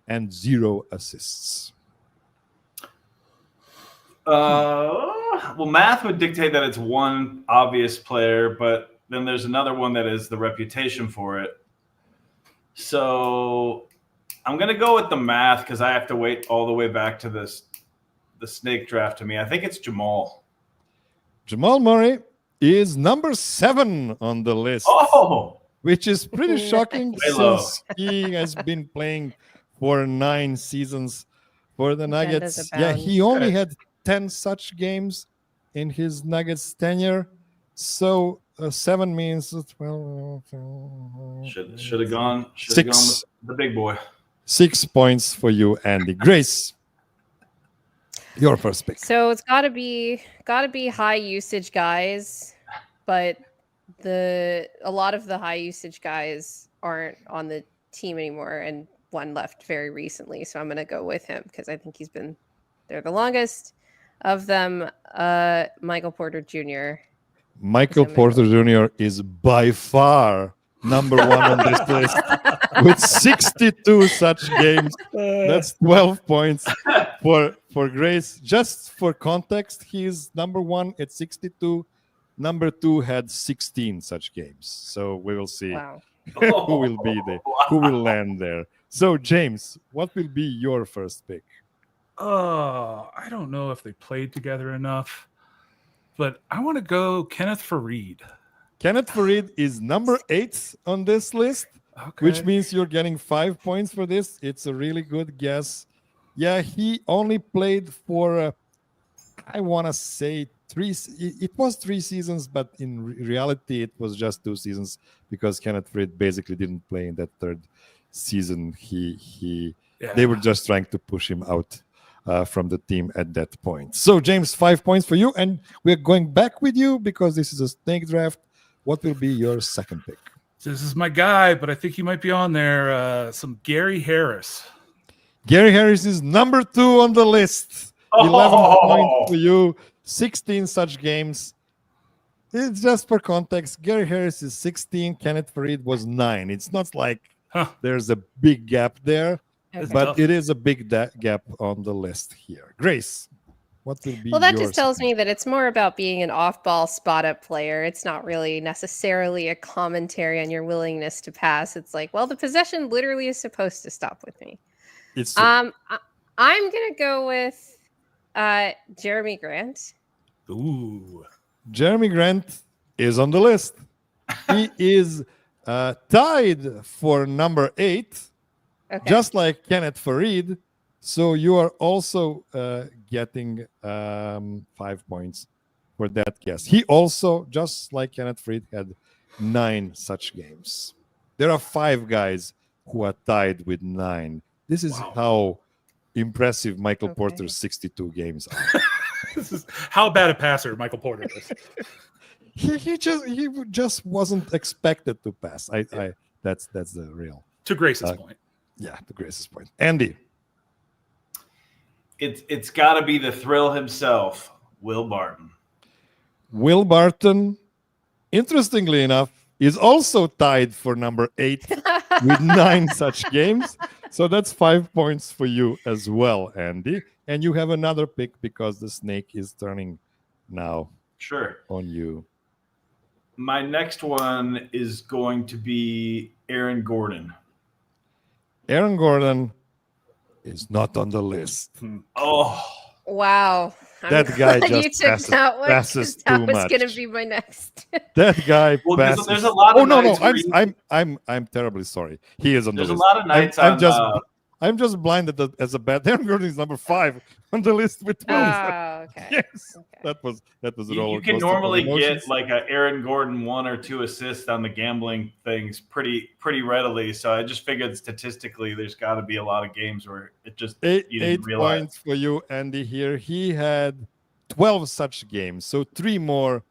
S1: and 0 assists?
S4: Well, math would dictate that it's one obvious player, but then there's another one that is the reputation for it. So I'm going to go with the math because I have to wait all the way back to the snake draft to me. I think it's Jamal.
S1: Jamal Murray is number 7 on the list, which is pretty shocking since he has been playing for 9 seasons for the Nuggets. Yeah, he only had 10 such games in his Nuggets tenure. So 7 means 12.
S4: Should have gone
S1: 6.
S4: With the big boy.
S1: 6 points for you, Andy. Grace, your first pick.
S2: So it's gotta be high usage guys, but a lot of the high usage guys aren't on the team anymore, and one left very recently. So I'm gonna go with him because I think he's been there the longest of them. Michael Porter Jr.
S1: Michael Porter Jr. is by far number 1 on this list with 62 such games. That's 12 points for Grace. Just for context, he's number 1 at 62. Number 2 had 16 such games. So we will see who will be there, who will land there. So James, what will be your first pick?
S3: I don't know if they played together enough, but I want to go Kenneth Faried.
S1: Kenneth Faried is number 8 on this list, which means you're getting 5 points for this. It's a really good guess. Yeah, he only played for, I want to say, 3. It was 3 seasons, but in reality, it was just 2 seasons because Kenneth Faried basically didn't play in that 3rd season. They were just trying to push him out from the team at that point. So, James, 5 points for you, and we're going back with you because this is a snake draft. What will be your second pick?
S3: This is my guy, but I think he might be on there. Some Gary Harris.
S1: Gary Harris is number 2 on the list. 11 points for you. 16 such games. It's just for context. Gary Harris is 16. Kenneth Faried was 9. It's not like there's a big gap there, but it is a big gap on the list here. Grace, what will be?
S2: Well, that just tells me that it's more about being an off-ball spot-up player. It's not really necessarily a commentary on your willingness to pass. It's like, well, the possession literally is supposed to stop with me.
S1: It's
S2: I'm gonna go with Jeremy Grant.
S3: Ooh,
S1: Jeremy Grant is on the list. He is tied for number 8, just like Kenneth Faried. So you are also getting 5 points for that guess. He also, just like Kenneth Faried, had 9 such games. There are 5 guys who are tied with 9. This is how impressive Michael Porter's 62 games are.
S3: This is how bad a passer Michael Porter is.
S1: he just wasn't expected to pass. That's the real.
S3: To Grace's point.
S1: Yeah, the Grace's point. Andy.
S4: It's got to be the thrill himself, Will Barton.
S1: Will Barton, interestingly enough, is also tied for number 8 with 9 such games. So that's 5 points for you as well, Andy. And you have another pick because the snake is turning now
S4: Sure.
S1: on you.
S4: My next one is going to be Aaron Gordon.
S1: Aaron Gordon is not on the list.
S4: Oh,
S2: Wow.
S1: That guy
S2: glad
S1: just
S2: you took that one, 'cause
S1: passes
S2: that
S1: too
S2: was
S1: much.
S2: going to be my next.
S1: That guy
S4: well,
S1: passes.
S4: there's a lot of
S1: Oh no,
S4: nights where
S1: I'm terribly sorry. He is on the
S4: there's a
S1: list.
S4: lot of nights
S1: I'm just blinded as a bad. Aaron Gordon is number 5 on the list with 12.
S2: Oh, okay.
S1: Yes,
S2: Okay.
S1: that was a
S4: you
S1: roller
S4: can
S1: coaster
S4: normally
S1: of emotions.
S4: get like a Aaron Gordon 1 or 2 assists on the gambling things pretty readily. So I just figured statistically there's got to be a lot of games where it just you
S1: eight
S4: didn't realize.
S1: points for you, Andy. Here he had 12 such games, so 3 more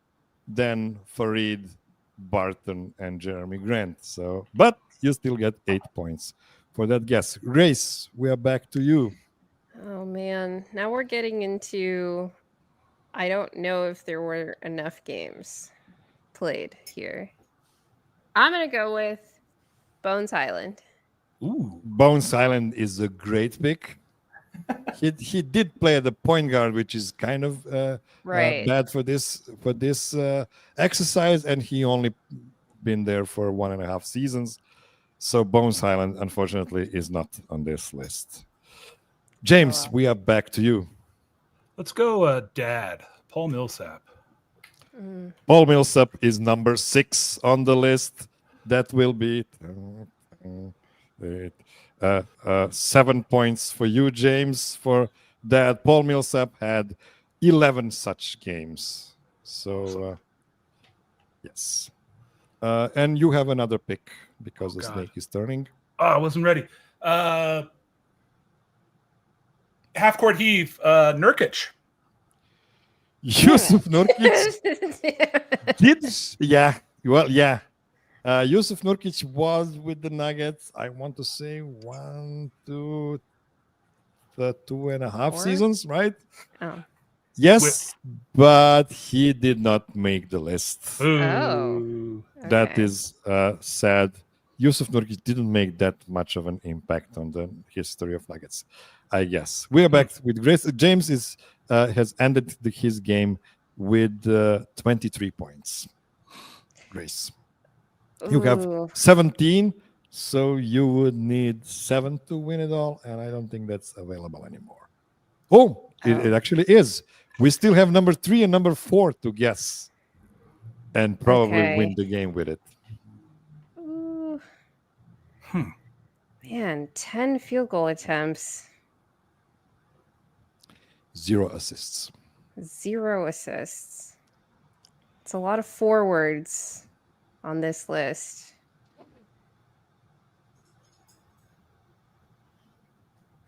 S1: than Farid, Barton, and Jeremy Grant. So, but you still get 8 points for that guess. Grace, we are back to you.
S2: Oh, man. Now we're getting into... I don't know if there were enough games played here. I'm going to go with Bones Island.
S3: Ooh.
S1: Bones Island is a great pick. He did play at the point guard, which is kind of
S2: Right.
S1: bad for this exercise, and he only been there for 1.5 seasons. So Bones Island, unfortunately, is not on this list. James,
S2: Oh.
S1: we are back to you.
S3: Let's go, Dad. Paul Millsap.
S2: Mm.
S1: Paul Millsap is number 6 on the list. That will be 7 points for you, James, for that. Paul Millsap had 11 such games. So, yes. And you have another pick because the
S3: God.
S1: snake is turning.
S3: Oh, I wasn't ready. Half court heave, Nurkic.
S1: Yusuf Nurkic did, yeah. Yusuf Nurkic was with the Nuggets, I want to say 2.5
S2: 4?
S1: seasons, right?
S2: Oh.
S1: Yes, but he did not make the list.
S3: Ooh.
S1: That
S2: Okay.
S1: is sad. Yusuf Nurkic didn't make that much of an impact on the history of Nuggets, I guess. We are back with Grace. James has ended his game with 23 points. Grace, you have
S2: Ooh.
S1: 17, so you would need 7 to win it all, and I don't think that's available anymore. Oh, it actually is. We still have number 3 and number 4 to guess, and probably
S2: Okay.
S1: win the game with it.
S2: Ooh. Man, 10 field goal attempts,
S1: 0 assists.
S2: 0 assists. It's a lot of forwards on this list.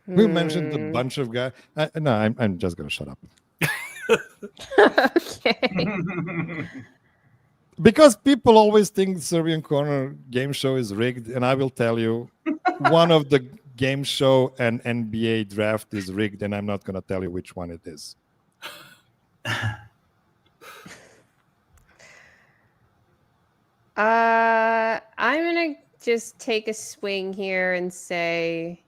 S1: We mentioned a
S2: Hmm.
S1: bunch of guys. No, I'm just gonna shut up
S2: Okay.
S1: because people always think Serbian Corner game show is rigged, and I will tell you, one of the game show and NBA draft is rigged, and I'm not gonna tell you which one it is.
S2: I'm gonna just take a swing here and say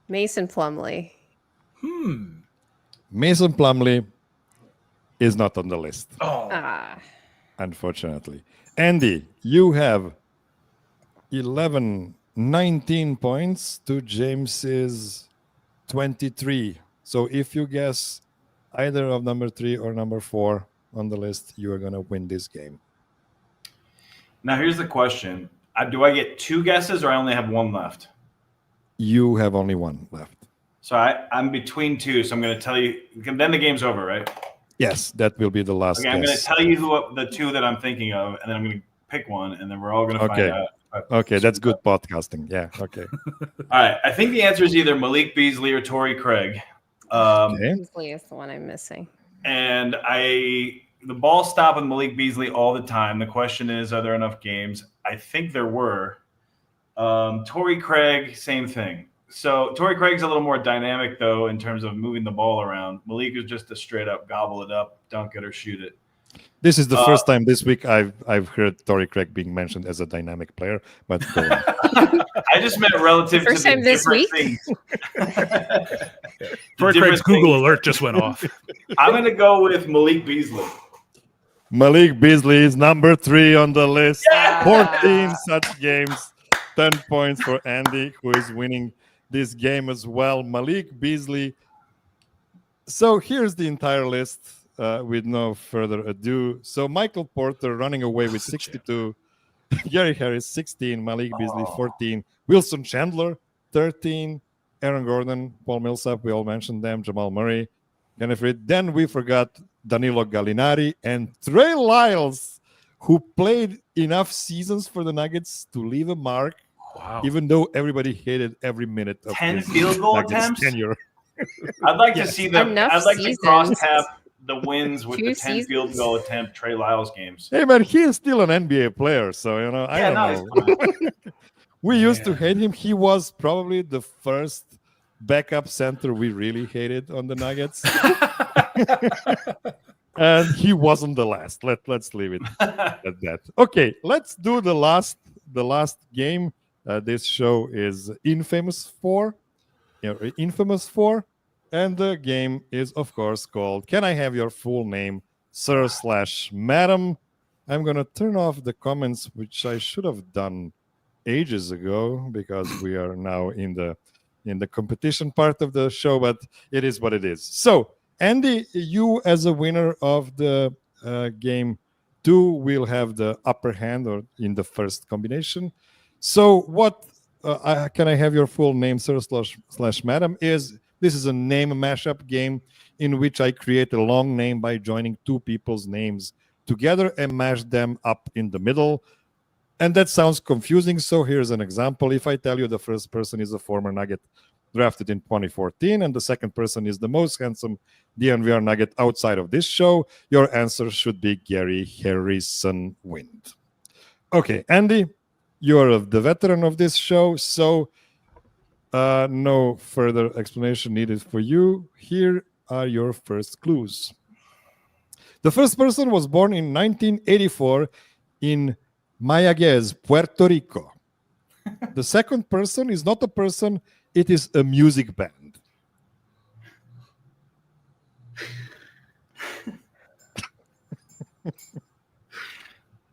S2: Mason Plumlee.
S1: Mason Plumlee is not on the list,
S3: Oh.
S1: unfortunately. Andy, you have 19 points to James's 23. So if you guess either of number 3 or number 4 on the list, you are going to win this game.
S4: Now here's the question: do I get 2 guesses or I only have 1 left?
S1: You have only 1 left.
S4: So I'm between 2. So I'm going to tell you. Then the game's over, right?
S1: Yes, that will be the last
S4: Okay, I'm going to
S1: guess.
S4: tell you the 2 that I'm thinking of, and then I'm going to pick one, and then we're all going to
S1: Okay.
S4: find out.
S1: Okay, that's good podcasting. Yeah, okay.
S4: All right. I think the answer is either Malik Beasley or Torrey Craig.
S1: Okay.
S2: Beasley is the one I'm missing.
S4: And the ball stop with Malik Beasley all the time. The question is, are there enough games? I think there were. Torrey Craig, same thing. So Torrey Craig's a little more dynamic, though, in terms of moving the ball around. Malik is just a straight-up gobble it up, dunk it, or shoot it.
S1: This is the first time this week I've heard Torrey Craig being mentioned as a dynamic player, but go on.
S4: I just meant relative
S2: First
S4: to the
S2: time this
S4: different
S2: week?
S4: things.
S3: Torrey Craig's Google alert just went off.
S4: I'm going to go with Malik Beasley.
S1: Malik Beasley is number 3 on the list.
S4: Yeah!
S1: 14 such games. 10 points for Andy, who is winning this game as well. Malik Beaslly. So here's the entire list with no further ado. So Michael Porter running away with 62. Gary Harris, 16. Malik Beasley, 14. Wilson Chandler, 13. Aaron Gordon, Paul Millsap, we all mentioned them. Jamal Murray, Kenneth Reed. Then we forgot Danilo Gallinari and Trey Lyles, who played enough seasons for the Nuggets to leave a mark.
S3: Wow.
S1: Even though everybody hated every minute of
S4: 10
S1: his
S4: field goal
S1: Nuggets
S4: attempts?
S1: tenure.
S4: I'd like to see them.
S2: Enough
S4: I'd like
S2: seasons.
S4: to cross tab the wins with
S2: 2
S4: the 10 field
S2: seasons?
S4: goal attempt Trey Lyles games.
S1: Hey, man, he is still an NBA player, so, I
S4: Yeah,
S1: don't know. We used to hate him. He was probably the first backup center we really hated on the Nuggets. And he wasn't the last. Let's leave it at that. Okay, let's do the last game. This show is Infamous 4. Infamous 4. And the game is, of course, called Can I Have Your Full Name, Sir/Madam? I'm going to turn off the comments, which I should have done ages ago, because we are now in the competition part of the show, but it is what it is. So, Andy, you as a winner of the game 2 will have the upper hand or in the first combination. So what Can I Have Your Full Name, Sir/Madam is, this is a name mashup game in which I create a long name by joining 2 people's names together and mash them up in the middle. And that sounds confusing, so here's an example. If I tell you the first person is a former Nugget drafted in 2014 and the second person is the most handsome DNVR Nugget outside of this show, your answer should be Gary Harrison Wind. Okay, Andy, you're the veteran of this show, so no further explanation needed for you. Here are your first clues. The first person was born in 1984 in Mayaguez, Puerto Rico. The second person is not a person, it is a music band.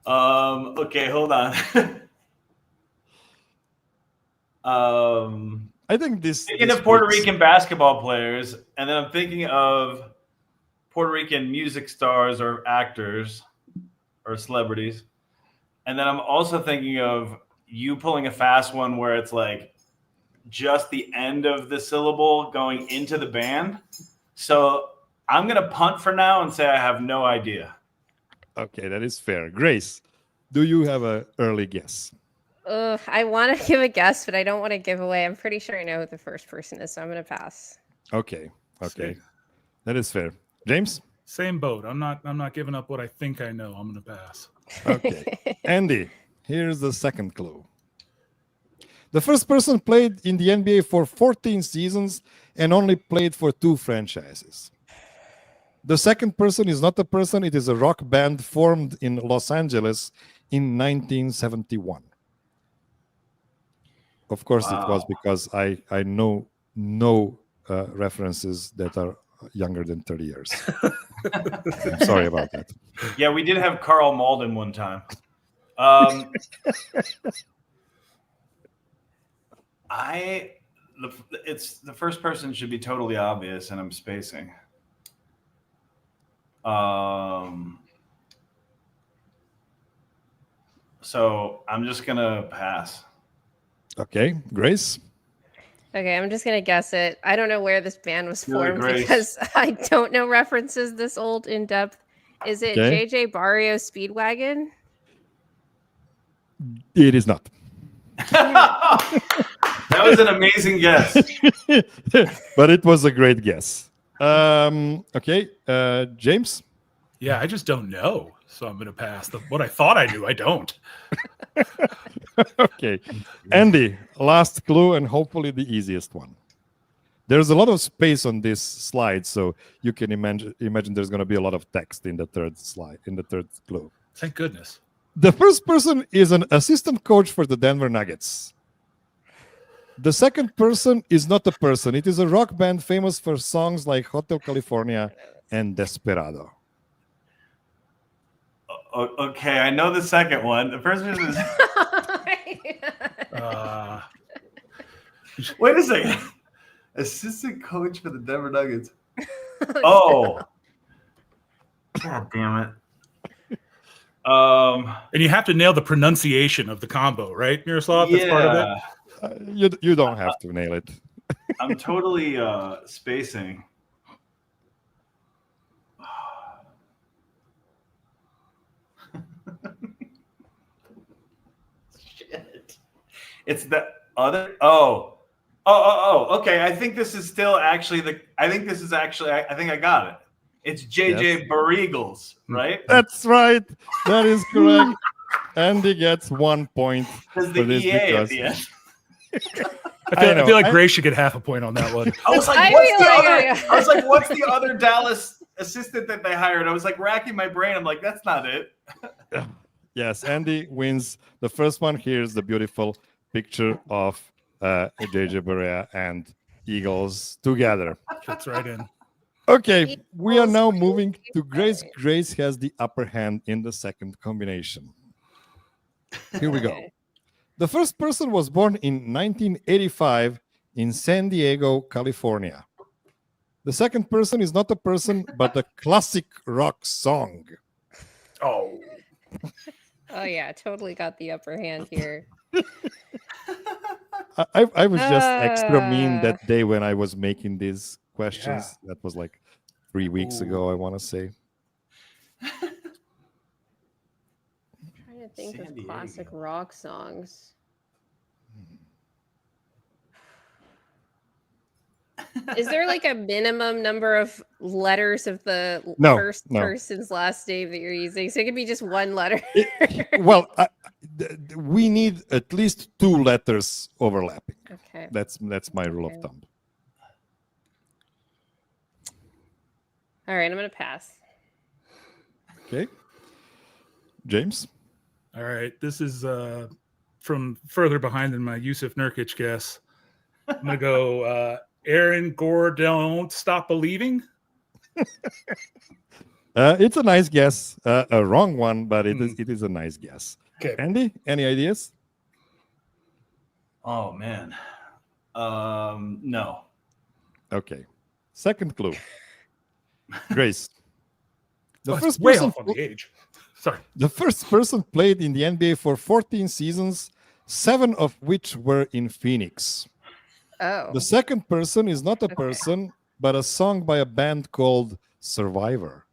S4: Okay, hold on.
S1: I think this.
S4: Thinking of Puerto Rican basketball players, and then I'm thinking of Puerto Rican music stars or actors or celebrities. And then I'm also thinking of you pulling a fast one where it's like just the end of the syllable going into the band. So I'm going to punt for now and say I have no idea.
S1: Okay, that is fair. Grace, do you have an early guess?
S2: I want to give a guess, but I don't want to give away. I'm pretty sure I know who the first person is, so I'm going to pass.
S1: Okay. That is fair. James?
S3: Same boat. I'm not giving up what I think I know. I'm going to pass.
S1: Okay. Andy, here's the second clue. The first person played in the NBA for 14 seasons and only played for 2 franchises. The second person is not a person, it is a rock band formed in Los Angeles in 1971. Of course, It was because I know no references that are younger than 30 years. I'm sorry about that.
S4: Yeah, we did have Carl Malden one time. It's the first person should be totally obvious, and I'm spacing. So I'm just gonna pass.
S1: Okay, Grace.
S2: Okay, I'm just gonna guess it. I don't know where this band was
S4: Really,
S2: formed
S4: Grace?
S2: because I don't know references this old in depth. Is it
S1: Okay.
S2: JJ Barrio Speedwagon?
S1: It is not.
S4: That was an amazing guess.
S1: But it was a great guess. Okay, James?
S3: Yeah, I just don't know. So I'm going to pass. What I thought I knew, I don't.
S1: Okay. Andy, last clue and hopefully the easiest one. There's a lot of space on this slide, so you can imagine there's going to be a lot of text in the third clue.
S3: Thank goodness.
S1: The first person is an assistant coach for the Denver Nuggets. The second person is not a person. It is a rock band famous for songs like Hotel California and Desperado.
S4: Okay, I know the second one. The first person is. Wait a second. Assistant coach for the Denver Nuggets. Oh. God damn it.
S3: And you have to nail the pronunciation of the combo, right, Miroslav? That's part of it.
S1: You don't have to nail it.
S4: I'm totally spacing. Shit. It's the other. Oh. Okay. I think this is still actually I think I got it. It's JJ Barregals, right?
S1: That's right. That is correct. Andy gets 1 point for
S4: There's the
S1: this
S4: EA at the end.
S3: I feel like Gray should get half a point on that one.
S4: I was like, what's the other Dallas assistant that they hired? I was like racking my brain. I'm like, that's not it.
S1: Yes, Andy wins the first one. Here's the beautiful picture of JJ Barea and Eagles together.
S3: Fits right in.
S1: Okay, we are now moving to Grace. Grace has the upper hand in the second combination. Here we go. The first person was born in 1985 in San Diego, California. The second person is not a person, but a classic rock song.
S3: Oh.
S2: Oh, yeah, totally got the upper hand here.
S1: I was just extra mean that day when I was making these questions. Yeah. That was like 3 weeks ago, I want to say.
S2: I'm trying to think of classic rock songs. Is there like a minimum number of letters of the first person's last name that you're using? So it could be just one letter.
S1: We need at least 2 letters overlapping.
S2: Okay.
S1: That's my rule of thumb.
S2: All right, I'm going to pass.
S1: Okay. James?
S3: All right. This is from further behind than my Yusuf Nurkic guess. I'm going to go Aaron Gore, Don't Stop Believing.
S1: It's a nice guess. A wrong one, but it is a nice guess.
S3: Okay.
S1: Andy, any ideas?
S4: Oh, man. No.
S1: Okay. Second clue. Grace.
S3: The first person off on the age. Sorry.
S1: The first person played in the NBA for 14 seasons, 7 of which were in Phoenix.
S2: Oh.
S1: The second person is not a person, but a song by a band called Survivor.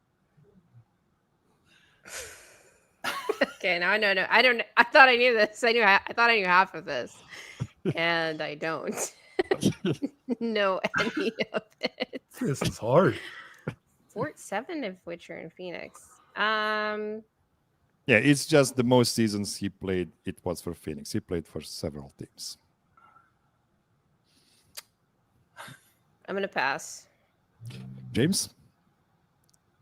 S2: Okay, now I know. I thought I knew this. I thought I knew half of this, and I don't know any of it.
S3: This is hard.
S2: 7 of which are in Phoenix.
S1: Yeah, it's just the most seasons he played. It was for Phoenix. He played for several teams.
S2: I'm gonna pass.
S1: James?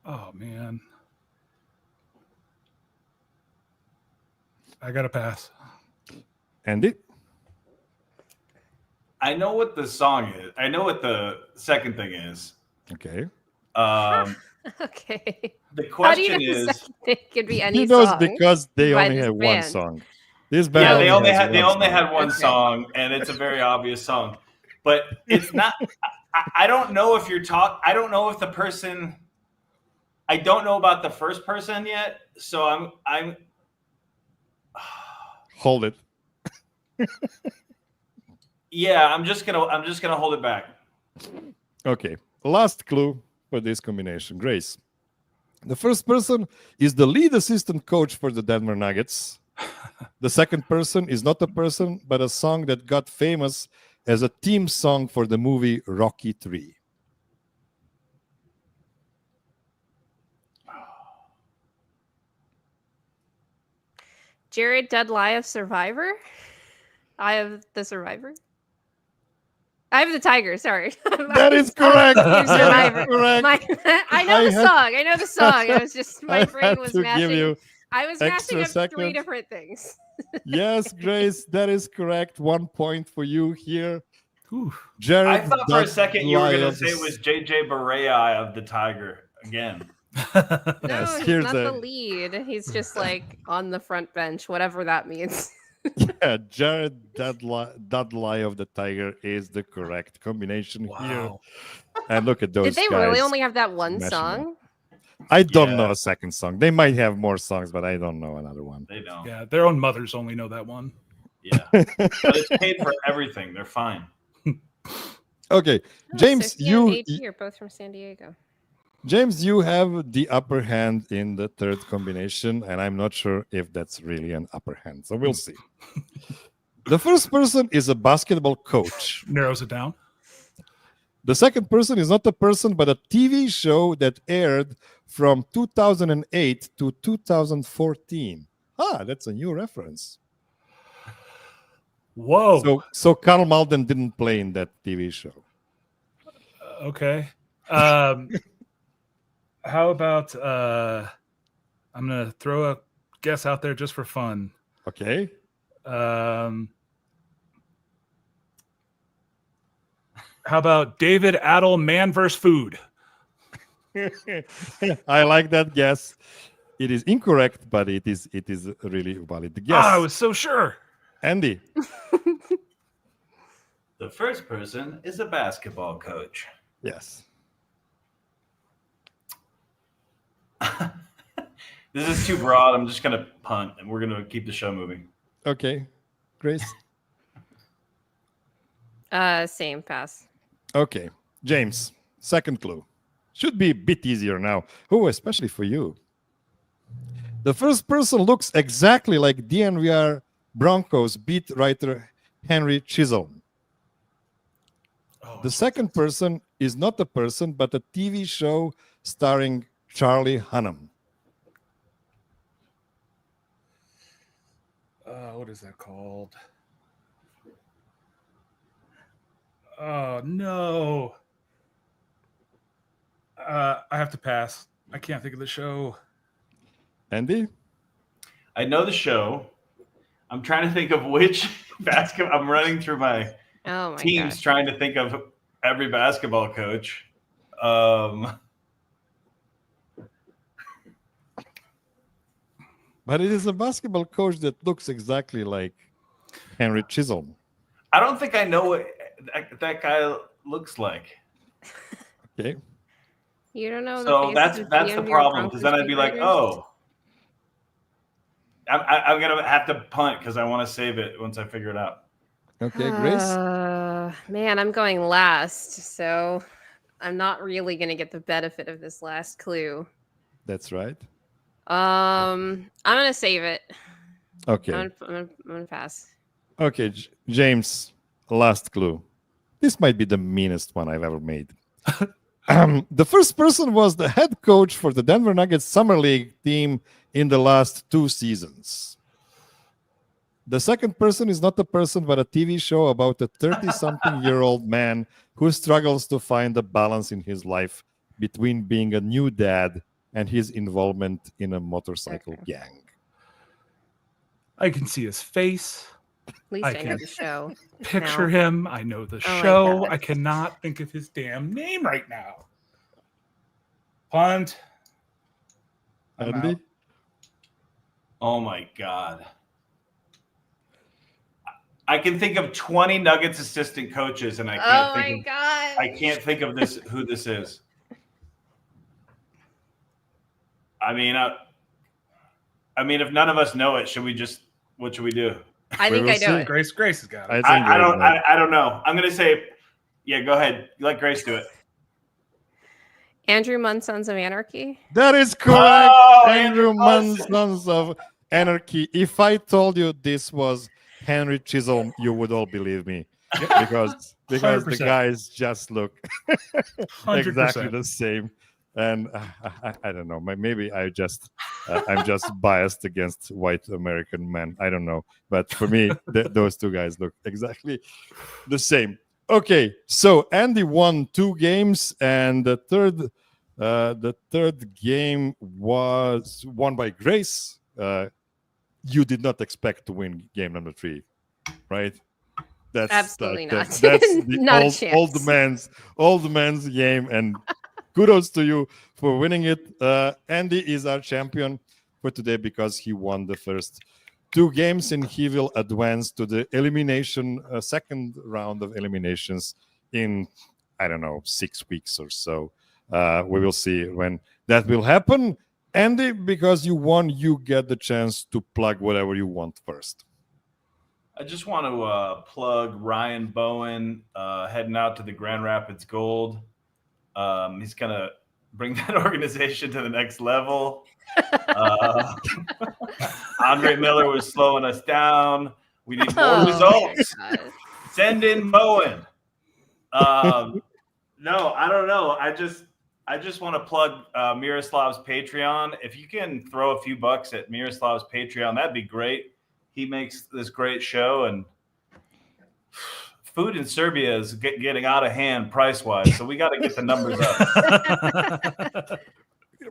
S3: Oh man, I gotta pass.
S1: Andy?
S4: I know what the song is. I know what the second thing is.
S1: Okay.
S2: Okay.
S4: The question
S2: How do you know
S4: is,
S2: it could be any
S1: he knows
S2: song
S1: because they
S2: by
S1: only
S2: this
S1: have
S2: band.
S1: one song. This band
S4: they only had one
S2: Okay.
S4: song, and it's a very obvious song. But it's not. I don't know if you're I don't know if the person. I don't know about the first person yet, so I'm.
S1: Hold it.
S4: Yeah, I'm just gonna hold it back.
S1: Okay. Last clue for this combination. Grace. The first person is the lead assistant coach for the Denver Nuggets. The second person is not a person, but a song that got famous as a theme song for the movie Rocky III.
S2: Jared Dudley of Survivor. I have the Survivor. I have the Tiger. Sorry,
S1: That is correct.
S2: Team Survivor.
S1: Correct.
S2: I know the song. I know the song. I was just my
S1: I
S2: brain
S1: had
S2: was
S1: to give
S2: mashing.
S1: you
S2: I was
S1: extra
S2: mashing up three
S1: seconds.
S2: different things.
S1: Yes, Grace, that is correct. 1 point for you here.
S3: Ooh.
S1: Jared,
S4: I thought for a second you were going to
S1: Dudley
S4: say it was JJ Barea of the Tiger again.
S2: No,
S1: Yes,
S2: he's
S1: here's
S2: not
S1: the-
S2: the lead. He's just like on the front bench, whatever that means.
S1: Yeah, Jared Dudley of the Tiger is the correct combination here.
S3: Wow.
S1: And look at those
S2: Did they
S1: guys.
S2: really only have that one
S1: mashing
S2: song?
S1: I don't
S4: Yeah.
S1: know a second song. They might have more songs, but I don't know another one.
S4: They don't.
S3: Yeah, their own mothers only know that one.
S4: Yeah. But it's paid for everything. They're fine.
S1: Okay,
S2: Oh,
S1: James,
S2: Sophia and
S1: you
S2: AT are both from San Diego.
S1: James, you have the upper hand in the third combination, and I'm not sure if that's really an upper hand. So we'll see. The first person is a basketball coach.
S3: Narrows it down.
S1: The second person is not a person, but a TV show that aired from 2008 to 2014. Ah, that's a new reference.
S3: Whoa.
S1: So Carl Malden didn't play in that TV show.
S3: Okay. How about I'm gonna throw a guess out there just for fun.
S1: Okay.
S3: How about David Adel, Man vs. Food?
S1: I like that guess. It is incorrect, but it is a really valid guess.
S3: Ah, I was so sure.
S1: Andy.
S4: The first person is a basketball coach.
S1: Yes.
S4: This is too broad. I'm just going to punt, and we're going to keep the show moving.
S1: Okay. Grace.
S2: Same pass.
S1: Okay. James, second clue. Should be a bit easier now. Oh, especially for you. The first person looks exactly like DNVR Broncos beat writer Henry Chisholm.
S3: Oh,
S1: The second person is not a person, but a TV show starring Charlie Hunnam.
S3: what is that called? Oh no. I have to pass. I can't think of the show.
S1: Andy?
S4: I know the show. I'm trying to think of which basketball. I'm running through my
S2: Oh my
S4: teams
S2: gosh.
S4: trying to think of every basketball coach.
S1: But it is a basketball coach that looks exactly like Henry Chisholm.
S4: I don't think I know what that guy looks like.
S1: Okay.
S2: You don't know.
S4: So
S2: the
S4: that's
S2: faces of
S4: the
S2: DMV
S4: problem, because then
S2: Broncos
S4: I'd be like,
S2: beat writers?
S4: oh, I'm gonna have to punt because I want to save it once I figure it out.
S1: Okay, Grace?
S2: Man, I'm going last, so I'm not really gonna get the benefit of this last clue.
S1: That's right.
S2: I'm gonna save it.
S1: Okay.
S2: I'm gonna pass.
S1: Okay, James, last clue. This might be the meanest one I've ever made. The first person was the head coach for the Denver Nuggets Summer League team in the last 2 seasons. The second person is not a person, but a TV show about a 30-something-year-old man who struggles to find a balance in his life between being a new dad and his involvement in a motorcycle gang.
S3: I can see his face.
S2: At least
S3: I
S2: I know
S3: can
S2: the show.
S3: Picture
S2: No.
S3: him. I know the
S2: Oh my
S3: show.
S2: God.
S3: I cannot think of his damn name right now. Punt. I'm
S1: Andy?
S3: out.
S4: Oh my god. I can think of 20 Nuggets assistant coaches, and I can't
S2: Oh my
S4: think of,
S2: god.
S4: I can't think of this who this is. I mean, if none of us know it, what should we do?
S2: I think
S1: will
S2: I know
S1: see.
S2: it.
S3: Grace has got
S1: I
S3: it.
S1: think
S4: I
S1: you're right.
S4: don't know. I'm gonna say, yeah, go ahead. Let Grace do it.
S2: Andrew Munn, Sons of Anarchy.
S1: That is correct.
S4: Oh,
S1: Andrew
S4: Andrew
S1: Munn,
S4: Munson.
S1: Sons of Anarchy. If I told you this was Henry Chisholm, you would all believe me. Because the
S3: 100%.
S1: guys just look
S3: 100%.
S1: exactly the same. And I don't know. Maybe I just I'm just biased against white American men. I don't know, but for me, those two guys look exactly the same. Okay, so Andy won 2 games, and the third game was won by Grace. You did not expect to win game number 3, right? That's
S2: Absolutely not.
S1: That's the
S2: Not a chance.
S1: old man's game, and kudos to you for winning it. Andy is our champion for today because he won the first 2 games, and he will advance to the elimination, second round of eliminations in, I don't know, 6 weeks or so. We will see when that will happen. Andy, because you won, you get the chance to plug whatever you want first.
S4: I just want to plug Ryan Bowen heading out to the Grand Rapids Gold. He's going to bring that organization to the next level. Andre Miller was slowing us down. We need more results. Send in Bowen. No, I don't know. I just want to plug Miroslav's Patreon. If you can throw a few bucks at Miroslav's Patreon, that'd be great. He makes this great show, and food in Serbia is getting out of hand price-wise, so we got to get the numbers up.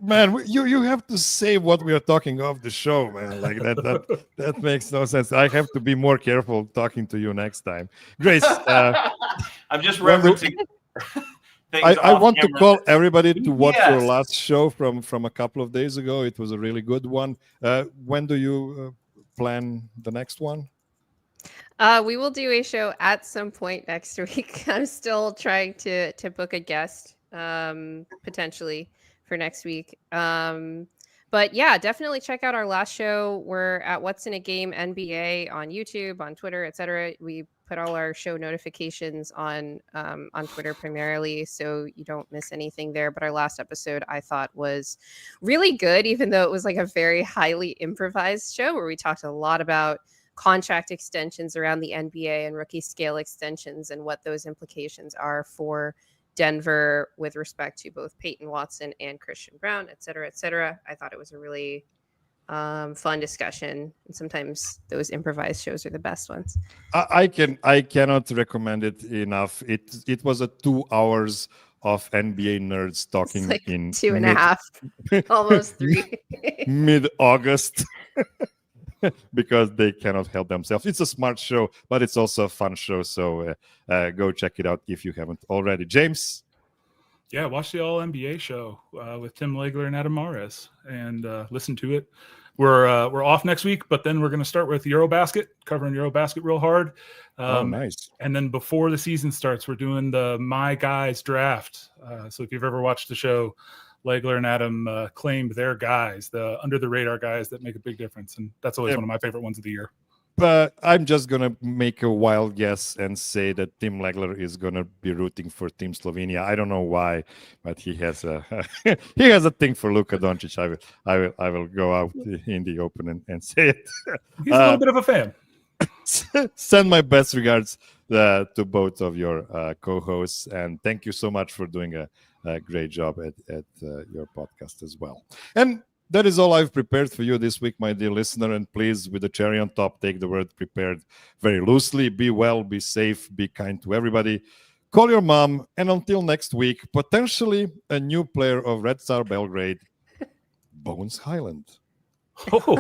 S1: Man, you have to say what we are talking off the show, man. Like that makes no sense. I have to be more careful talking to you next time. Grace,
S4: I'm just referencing
S1: I want to call everybody to watch
S4: Yes.
S1: your last show from a couple of days ago. It was a really good one. When do you plan the next one?
S2: We will do a show at some point next week. I'm still trying to book a guest, potentially for next week. But yeah, definitely check out our last show. We're at What's in a Game NBA on YouTube, on Twitter, etc. We put all our show notifications on Twitter primarily, so you don't miss anything there. But our last episode I thought was really good, even though it was like a very highly improvised show where we talked a lot about contract extensions around the NBA and rookie scale extensions and what those implications are for Denver with respect to both Peyton Watson and Christian Brown, et cetera, et cetera. I thought it was a really fun discussion, and sometimes those improvised shows are the best ones.
S1: I cannot recommend it enough. It was a 2 hours of NBA nerds talking
S2: It's like
S1: in
S2: 2.5, almost 3.
S1: mid-August. Because they cannot help themselves. It's a smart show, but it's also a fun show. So go check it out if you haven't already. James?
S3: Yeah, watch the All NBA show with Tim Legler and Adam Mares, and listen to it. We're off next week, but then we're going to start with Eurobasket, covering Eurobasket real hard.
S1: Nice.
S3: And then before the season starts, we're doing the My Guys draft. So if you've ever watched the show, Legler and Adam claimed their guys, the under the radar guys that make a big difference, and that's always one of my favorite ones of the year.
S1: But I'm just gonna make a wild guess and say that Tim Legler is gonna be rooting for Team Slovenia. I don't know why, but he has a he has a thing for Luka Doncic. I will go out in the open and say it.
S3: He's a little bit of a fan.
S1: Send my best regards to both of your co-hosts, and thank you so much for doing a great job at your podcast as well. And that is all I've prepared for you this week, my dear listener. And please, with the cherry on top, take the word prepared very loosely. Be well, be safe, be kind to everybody. Call your mom. And until next week, potentially a new player of Red Star Belgrade, Bones Highland.
S3: Oh.